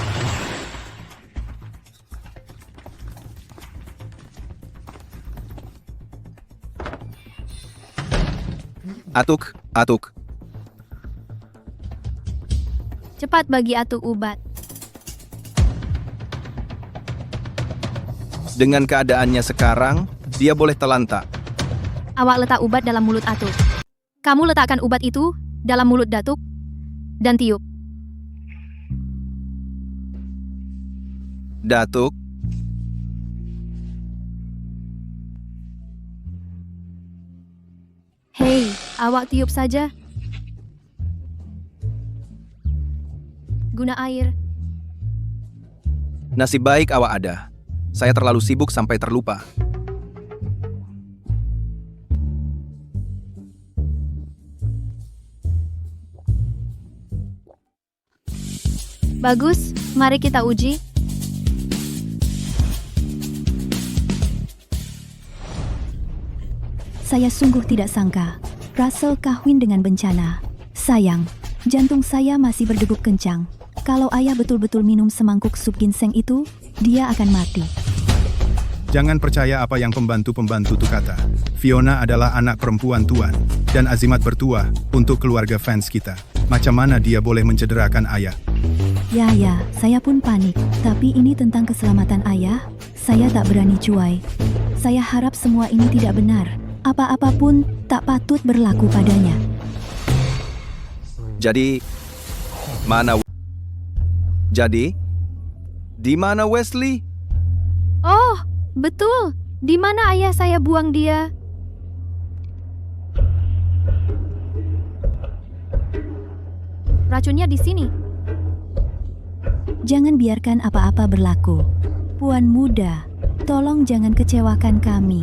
Atuk. Cepat bagi Atuk ubat. Dengan keadaannya sekarang, dia boleh telantak. Awak letak ubat dalam mulut Atuk. Kamu letakkan ubat itu dalam mulut Datuk dan tiup. Datuk, Hei, awak tiup saja. Guna air. nasib baik awak ada. Saya terlalu sibuk sampai terlupa. Bagus, mari kita uji. Saya sungguh tidak sangka. Russell kawin dengan bencana. Sayang, jantung saya masih berdegup kencang. Kalau ayah betul-betul minum semangkuk sup ginseng itu, dia akan mati. Jangan percaya apa yang pembantu-pembantu itu kata. Fiona adalah anak perempuan tuan dan azimat bertuah untuk keluarga fans kita. Macam mana dia boleh mencederakan ayah? Ya, saya pun panik. Tapi ini tentang keselamatan ayah, saya tak berani cuai. Saya harap semua ini tidak benar. Apa-apa pun tak patut berlaku padanya. Jadi, di mana Wesley? Oh, betul. Di mana ayah saya buang dia? Racunnya di sini. Jangan biarkan apa-apa berlaku. Puan muda, tolong jangan kecewakan kami.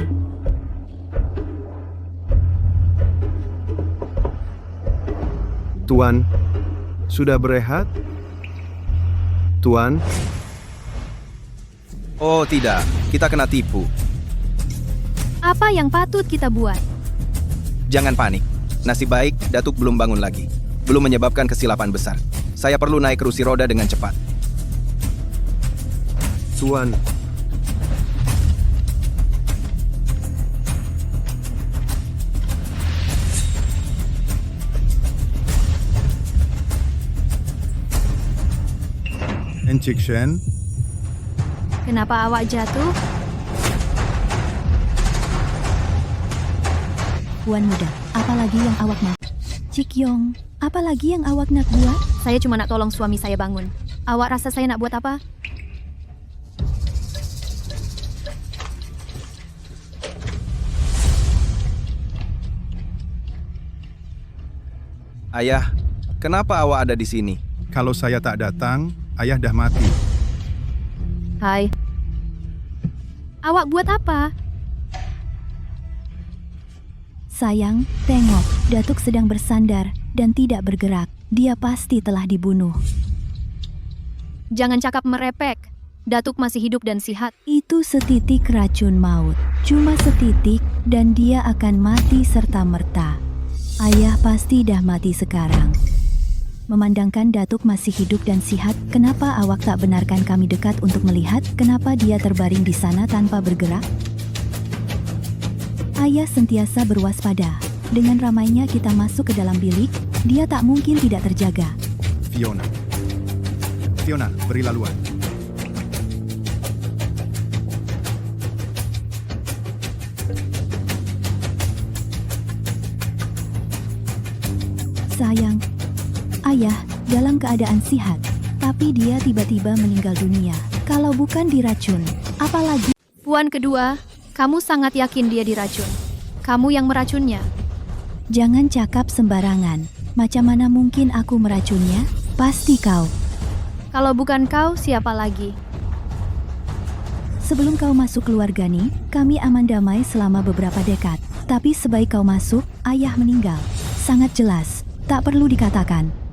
Tuan, sudah berehat? Tuan, Oh tidak, kita kena tipu. Apa yang patut kita buat? Jangan panik. Nasib baik, Datuk belum bangun lagi. Belum menyebabkan kesilapan besar. Saya perlu naik kursi roda dengan cepat. Tuan, Encik Shen, Kenapa awak jatuh? Puan muda, apalagi yang awak nak? Cik Yong, apalagi yang awak nak buat? Saya cuma nak tolong suami saya bangun. Awak rasa saya nak buat apa? Ayah, kenapa awak ada di sini? kalau saya tak datang, ayah dah mati. Hai. Awak buat apa? Sayang, tengok, Datuk sedang bersandar dan tidak bergerak. Dia pasti telah dibunuh. Jangan cakap merepek. Datuk masih hidup dan sihat. Itu setitik racun maut. Cuma setitik dan dia akan mati serta-merta. Ayah pasti dah mati sekarang. Memandangkan Datuk masih hidup dan sihat, kenapa awak tak benarkan kami dekat untuk melihat kenapa dia terbaring di sana tanpa bergerak? Ayah sentiasa berwaspada. Dengan ramainya kita masuk ke dalam bilik, dia tak mungkin tidak terjaga. Fiona. Fiona, beri laluan. Sayang, ayah dalam keadaan sihat, tapi dia tiba-tiba meninggal dunia. Kalau bukan diracun, apalagi... Puan kedua, kamu sangat yakin dia diracun. Kamu yang meracunnya. Jangan cakap sembarangan. Macam mana mungkin aku meracunnya? Pasti kau. Kalau bukan kau, siapa lagi? Sebelum kau masuk keluarga nih, kami aman damai selama beberapa dekad. Tapi sebaik kau masuk, ayah meninggal. Sangat jelas. Tak perlu dikatakan.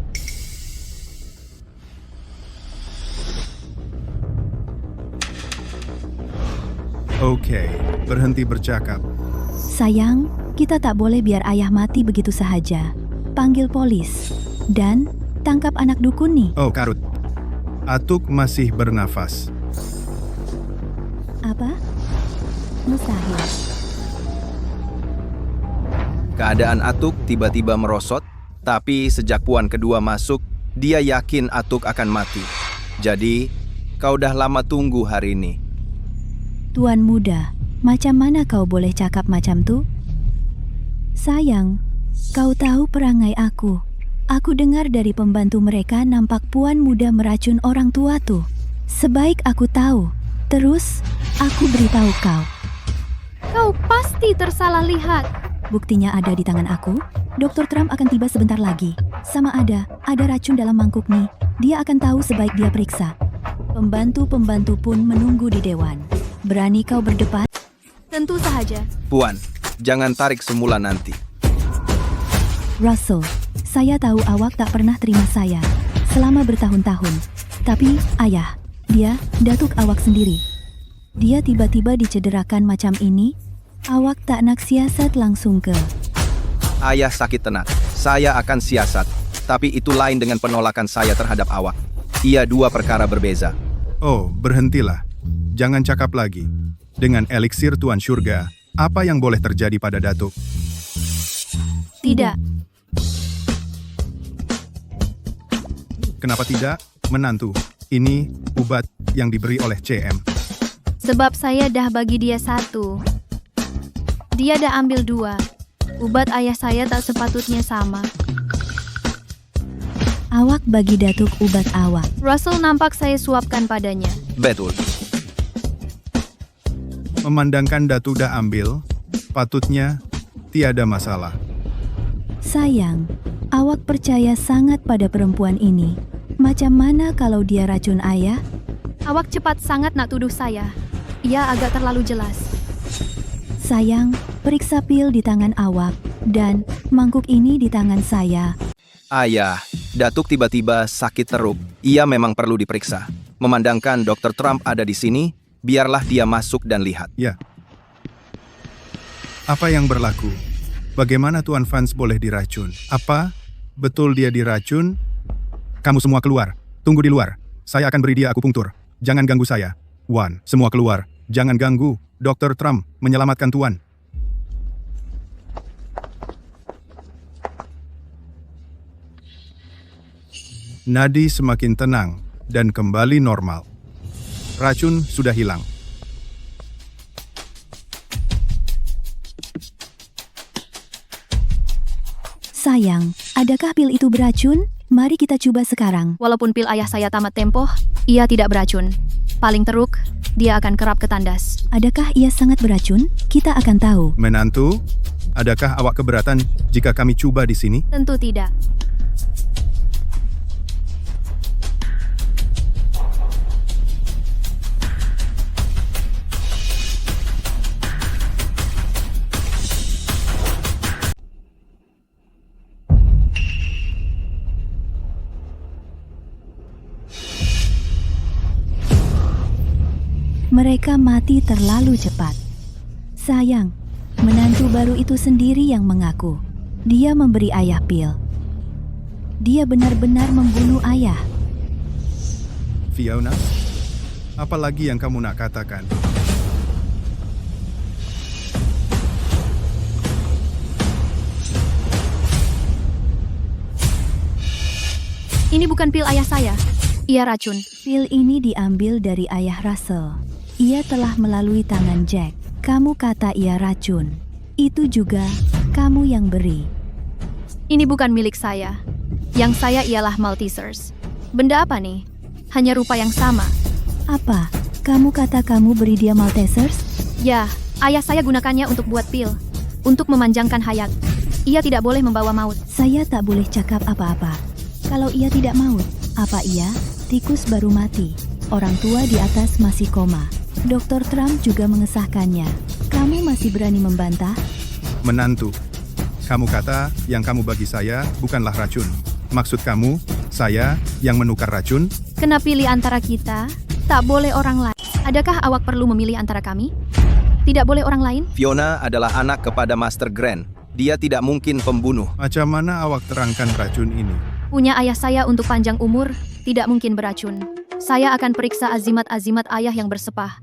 Oke, berhenti bercakap. Sayang, kita tak boleh biar ayah mati begitu sahaja. Panggil polis. Dan, tangkap anak dukun nih. Oh, Karut. Atuk masih bernafas. Apa? Mustahil. Keadaan Atuk tiba-tiba merosot, tapi sejak Puan kedua masuk, dia yakin Atuk akan mati. Jadi, kau dah lama tunggu hari ini. Tuan muda, macam mana kau boleh cakap macam tu? Sayang, kau tahu perangai aku. Aku dengar dari pembantu mereka nampak Puan muda meracun orang tua tuh. Sebaik aku tahu, terus aku beritahu kau. Kau pasti tersalah lihat. Buktinya ada di tangan aku. Dr. Trump akan tiba sebentar lagi. Sama ada racun dalam mangkuk nih. Dia akan tahu sebaik dia periksa. Pembantu-pembantu pun menunggu di dewan. Berani kau berdebat? Tentu saja. Puan, jangan tarik semula nanti. Russell, saya tahu awak tak pernah terima saya selama bertahun-tahun. Tapi, ayah, dia, datuk awak sendiri. Dia tiba-tiba dicederakan macam ini, awak tak nak siasat langsung ke... Ayah sakit tenat. Saya akan siasat. Tapi itu lain dengan penolakan saya terhadap awak. Ia dua perkara berbeza. Oh, berhentilah. Jangan cakap lagi. Dengan eliksir Tuan Syurga, apa yang boleh terjadi pada Datuk? Tidak. Kenapa tidak? Menantu, ini obat yang diberi oleh CM. Sebab saya dah bagi dia satu. Dia dah ambil dua. Ubat ayah saya tak sepatutnya sama. Awak bagi Datuk obat awak. Russell nampak saya suapkan padanya. Betul. Memandangkan Datu dah ambil, patutnya tiada masalah. Sayang, awak percaya sangat pada perempuan ini. Macam mana kalau dia racun ayah? Awak cepat sangat nak tuduh saya. Ia agak terlalu jelas. Sayang, periksa pil di tangan awak, dan mangkuk ini di tangan saya. Ayah, Datuk tiba-tiba sakit teruk. Ia memang perlu diperiksa. Memandangkan Dr. Trump ada di sini, biarlah dia masuk dan lihat. Ya. Apa yang berlaku? Bagaimana Tuan Vance boleh diracun? Apa? Betul dia diracun? Kamu semua keluar. Tunggu di luar. Saya akan beri dia akupunktur. Jangan ganggu saya. Wan, semua keluar. Jangan ganggu. Dr. Trump menyelamatkan Tuan. Nadi semakin tenang dan kembali normal. Racun sudah hilang. Sayang, adakah pil itu beracun? Mari kita coba sekarang. Walaupun pil ayah saya tamat tempo, ia tidak beracun. Paling teruk, dia akan kerap ketandas. Adakah ia sangat beracun? Kita akan tahu. Menantu, adakah awak keberatan jika kami coba di sini? Tentu tidak. Mereka mati terlalu cepat. Sayang, menantu baru itu sendiri yang mengaku. Dia memberi ayah pil. Dia benar-benar membunuh ayah. Fiona, apa lagi yang kamu nak katakan? Ini bukan pil ayah saya. Ia racun. Pil ini diambil dari ayah Russell. Ia telah melalui tangan Jack. Kamu kata ia racun. Itu juga kamu yang beri. Ini bukan milik saya. Yang saya ialah Maltesers. Benda apa nih? Hanya rupa yang sama. Apa? Kamu kata kamu beri dia Maltesers? Ya, ayah saya gunakannya untuk buat pil. Untuk memanjangkan hayat. Ia tidak boleh membawa maut. Saya tak boleh cakap apa-apa. Kalau ia tidak maut, apa ia? Tikus baru mati. Orang tua di atas masih koma. Dr. Trump juga mengesahkannya. Kamu masih berani membantah? Menantu, kamu kata yang kamu bagi saya bukanlah racun. Maksud kamu, saya yang menukar racun? Kena pilih antara kita, tak boleh orang lain. Adakah awak perlu memilih antara kami? Tidak boleh orang lain? Fiona adalah anak kepada Master Grant. Dia tidak mungkin pembunuh. Macam mana awak terangkan racun ini? Punya ayah saya untuk panjang umur, tidak mungkin beracun. Saya akan periksa azimat-azimat ayah yang bersepah.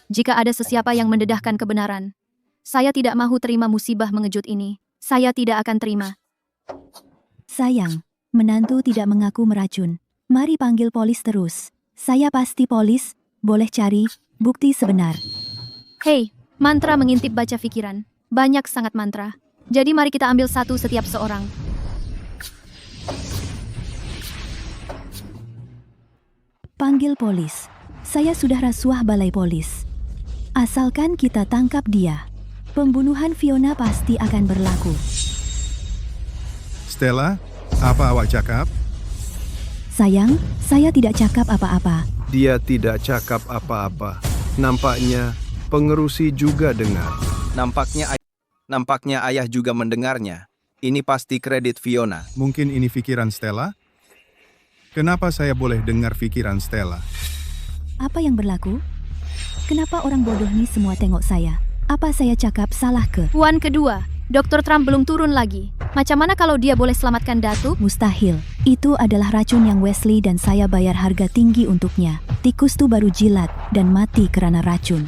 Jika ada sesiapa yang mendedahkan kebenaran, saya tidak mahu terima musibah mengejut ini. Saya tidak akan terima. Sayang, menantu tidak mengaku meracun. Mari panggil polis terus. Saya pasti polis, boleh cari bukti sebenar. Hei, mantra mengintip baca pikiran. Banyak sangat mantra. Jadi mari kita ambil satu setiap seorang. Panggil polis. Saya sudah rasuah balai polis. Asalkan kita tangkap dia, pembunuhan Fiona pasti akan berlaku. Stella, apa awak cakap? Sayang, saya tidak cakap apa-apa. Dia tidak cakap apa-apa. Nampaknya pengerusi juga dengar. Nampaknya ayah juga mendengarnya. Ini pasti kredit Fiona. Mungkin ini pikiran Stella? Kenapa saya boleh dengar pikiran Stella? Apa yang berlaku? Kenapa orang bodoh ini semua tengok saya? Apa saya cakap salah ke? Puan kedua, Dr. Trump belum turun lagi. Macam mana kalau dia boleh selamatkan Datuk? Mustahil. Itu adalah racun yang Wesley dan saya bayar harga tinggi untuknya. Tikus tu baru jilat dan mati karena racun.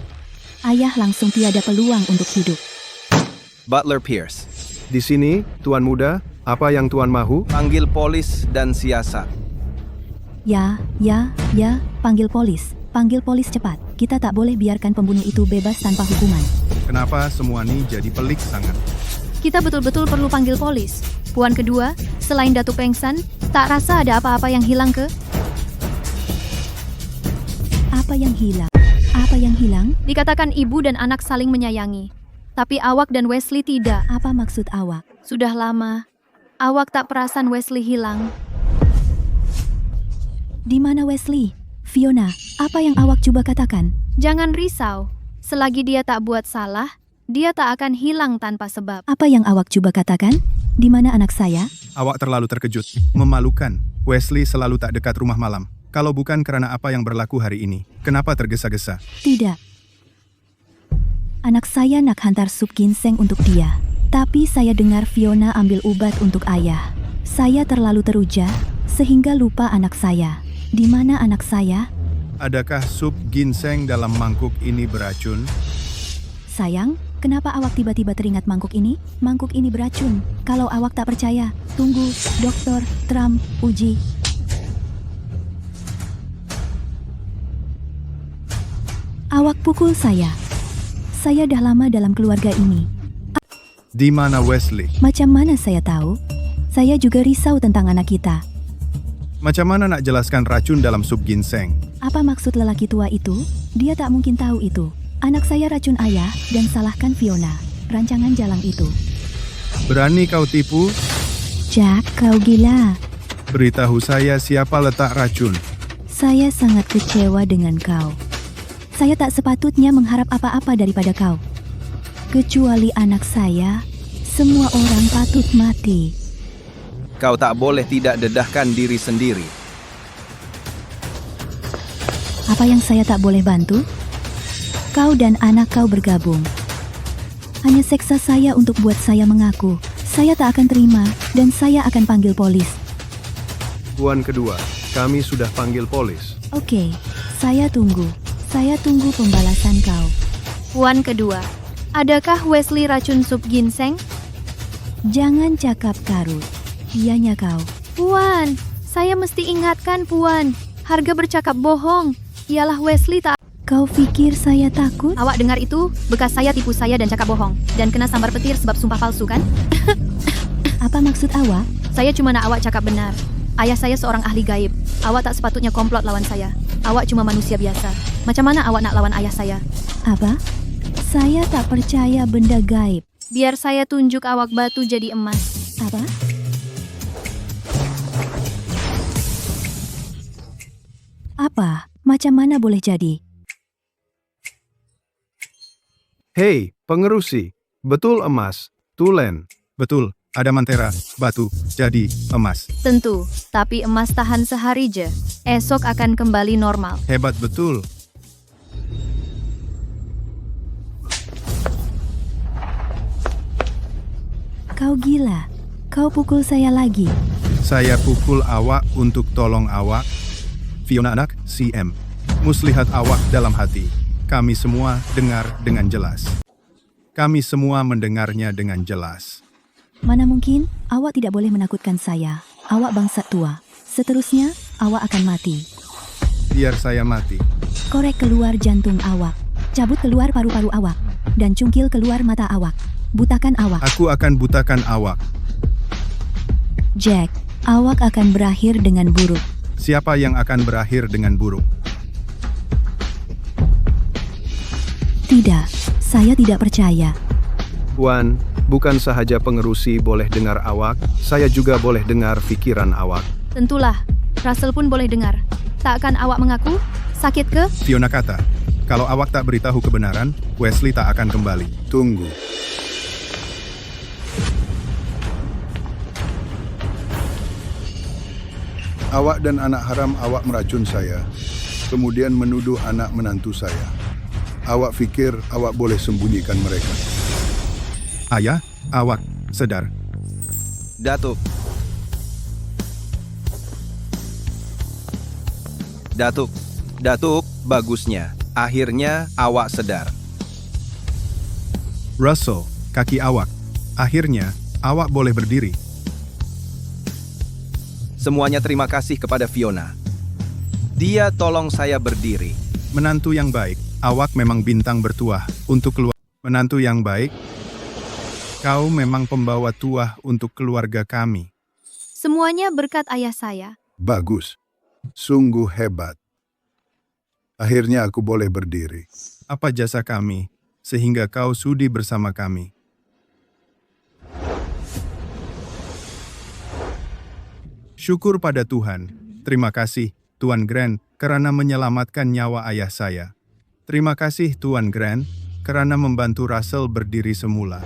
Ayah langsung tiada peluang untuk hidup. Butler Pierce. Di sini, Tuan Muda, apa yang Tuan mahu? Panggil polis dan siasat. Ya, panggil polis. Panggil polis cepat. Kita tak boleh biarkan pembunuh itu bebas tanpa hukuman. Kenapa semua ini jadi pelik sangat? Kita betul-betul perlu panggil polis. Puan kedua, selain Datuk Pengsan, Tak rasa ada apa-apa yang hilang ke? Apa yang hilang? Apa yang hilang? Dikatakan ibu dan anak saling menyayangi. Tapi Awak dan Wesley tidak. Apa maksud Awak? Sudah lama. Awak tak perasan Wesley hilang. Di mana Wesley? Fiona, apa yang Awak coba katakan? Jangan risau. Selagi dia tak buat salah, dia tak akan hilang tanpa sebab. Apa yang Awak coba katakan? Di mana anak saya? Awak terlalu terkejut. Memalukan. Wesley selalu tak dekat rumah malam. Kalau bukan karena apa yang berlaku hari ini, kenapa tergesa-gesa? Tidak. Anak saya nak hantar sup ginseng untuk dia. Tapi saya dengar Fiona ambil obat untuk ayah. Saya terlalu teruja, sehingga lupa anak saya. Di mana anak saya? Adakah sup ginseng dalam mangkuk ini beracun? Sayang, kenapa Awak tiba-tiba teringat mangkuk ini? Mangkuk ini beracun. Kalau Awak tak percaya, tunggu, Dr. Trump, uji. Awak pukul saya. Saya dah lama dalam keluarga ini. Di mana Wesley? Macam mana saya tahu? Saya juga risau tentang anak kita. Macam mana nak jelaskan racun dalam sup ginseng? Apa maksud lelaki tua itu? Dia tak mungkin tahu itu. Anak saya racun ayah dan salahkan Fiona. Rancangan jalang itu. Berani kau tipu? Jack, kau gila. Beritahu saya siapa letak racun. Saya sangat kecewa dengan kau. Saya tak sepatutnya mengharap apa-apa daripada kau. Kecuali anak saya, semua orang patut mati. Kau tak boleh tidak dedahkan diri sendiri. Apa yang saya tak boleh bantu? Kau dan anak kau bergabung. Hanya seksa saya untuk buat saya mengaku. Saya tak akan terima dan saya akan panggil polis. Puan kedua, kami sudah panggil polis. Oke, saya tunggu. Saya tunggu pembalasan kau. Puan kedua, adakah Wesley racun sup ginseng? Jangan cakap karut. Ianya kau. Puan, saya mesti ingatkan Puan. Harga bercakap bohong. Ialah Wesley tak... Kau fikir saya takut? Awak dengar itu? Bekas saya tipu saya dan cakap bohong. Dan kena sambar petir sebab sumpah palsu kan? Apa maksud awak? Saya cuma nak awak cakap benar. Ayah saya seorang ahli gaib. Awak tak sepatutnya komplot lawan saya. Awak cuma manusia biasa. Macam mana awak nak lawan ayah saya? Apa? Saya tak percaya benda gaib. Biar saya tunjuk awak batu jadi emas. Apa? Apa? Macam mana boleh jadi? Hei, pengerusi. Betul emas. Tulen. Betul, ada mantera, batu, jadi emas. Tentu, tapi emas tahan sehari je. Esok akan kembali normal. Hebat betul. Kau gila. Kau pukul saya lagi. Saya pukul awak untuk tolong awak. Fiona anak, CM. Muslihat awak dalam hati. Kami semua dengar dengan jelas. Kami semua mendengarnya dengan jelas. Mana mungkin? Awak tidak boleh menakutkan saya. Awak bangsa tua. Seterusnya, awak akan mati. Biar saya mati. Korek keluar jantung awak. Cabut keluar paru-paru awak. Dan cungkil keluar mata awak. Butakan awak. Aku akan butakan awak. Jack, awak akan berakhir dengan buruk. Siapa yang akan berakhir dengan buruk? Tidak, saya tidak percaya. Puan, bukan sahaja pengerusi boleh dengar awak, saya juga boleh dengar pikiran awak. Tentulah, Russell pun boleh dengar. Tak akan awak mengaku? Sakit ke? Fiona kata, kalau awak tak beritahu kebenaran, Wesley tak akan kembali. Tunggu. Awak dan anak haram awak meracun saya, kemudian menuduh anak menantu saya. Awak fikir awak boleh sembunyikan mereka. Ayah, awak, sedar. Datuk. Datuk, bagusnya. Akhirnya awak sedar. Russell, kaki awak. Akhirnya, awak boleh berdiri. Semuanya terima kasih kepada Fiona. Dia tolong saya berdiri. Menantu yang baik, awak memang bintang bertuah untuk keluarga. Menantu yang baik, kau memang pembawa tuah untuk keluarga kami. Semuanya berkat ayah saya. Bagus. Sungguh hebat. Akhirnya aku boleh berdiri. Apa jasa kami, sehingga kau sudi bersama kami? Syukur pada Tuhan. Terima kasih, Tuan Grant, karena menyelamatkan nyawa ayah saya. Terima kasih, Tuan Grant, karena membantu Russell berdiri semula.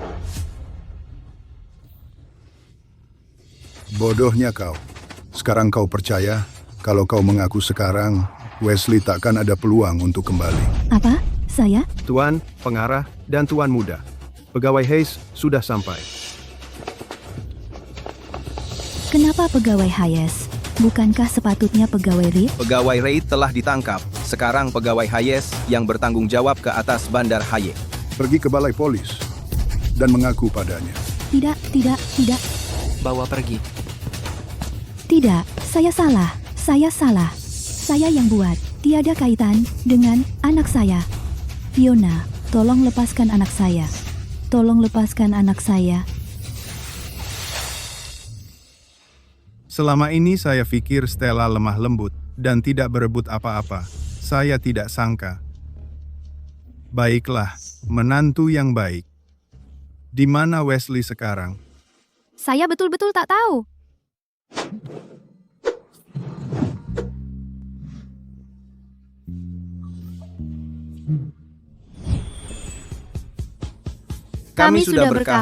Bodohnya kau. Sekarang kau percaya, kalau kau mengaku sekarang, Wesley takkan ada peluang untuk kembali. Apa? Saya? Tuan, pengarah, dan Tuan Muda. Pegawai Hayes sudah sampai. Kenapa pegawai Hayes? Bukankah sepatutnya pegawai Reed? Pegawai Reid telah ditangkap. Sekarang pegawai Hayes yang bertanggung jawab ke atas Bandar Hayes. Pergi ke balai polis dan mengaku padanya. Tidak, tidak, tidak. Bawa pergi. Tidak, saya salah. Saya salah. Saya yang buat. Tiada kaitan dengan anak saya. Fiona, tolong lepaskan anak saya. Tolong lepaskan anak saya. Selama ini saya pikir Stella lemah lembut dan tidak berebut apa-apa. Saya tidak sangka. Baiklah, menantu yang baik. Di mana Wesley sekarang? Saya betul-betul tak tahu. Kami sudah berkahwin.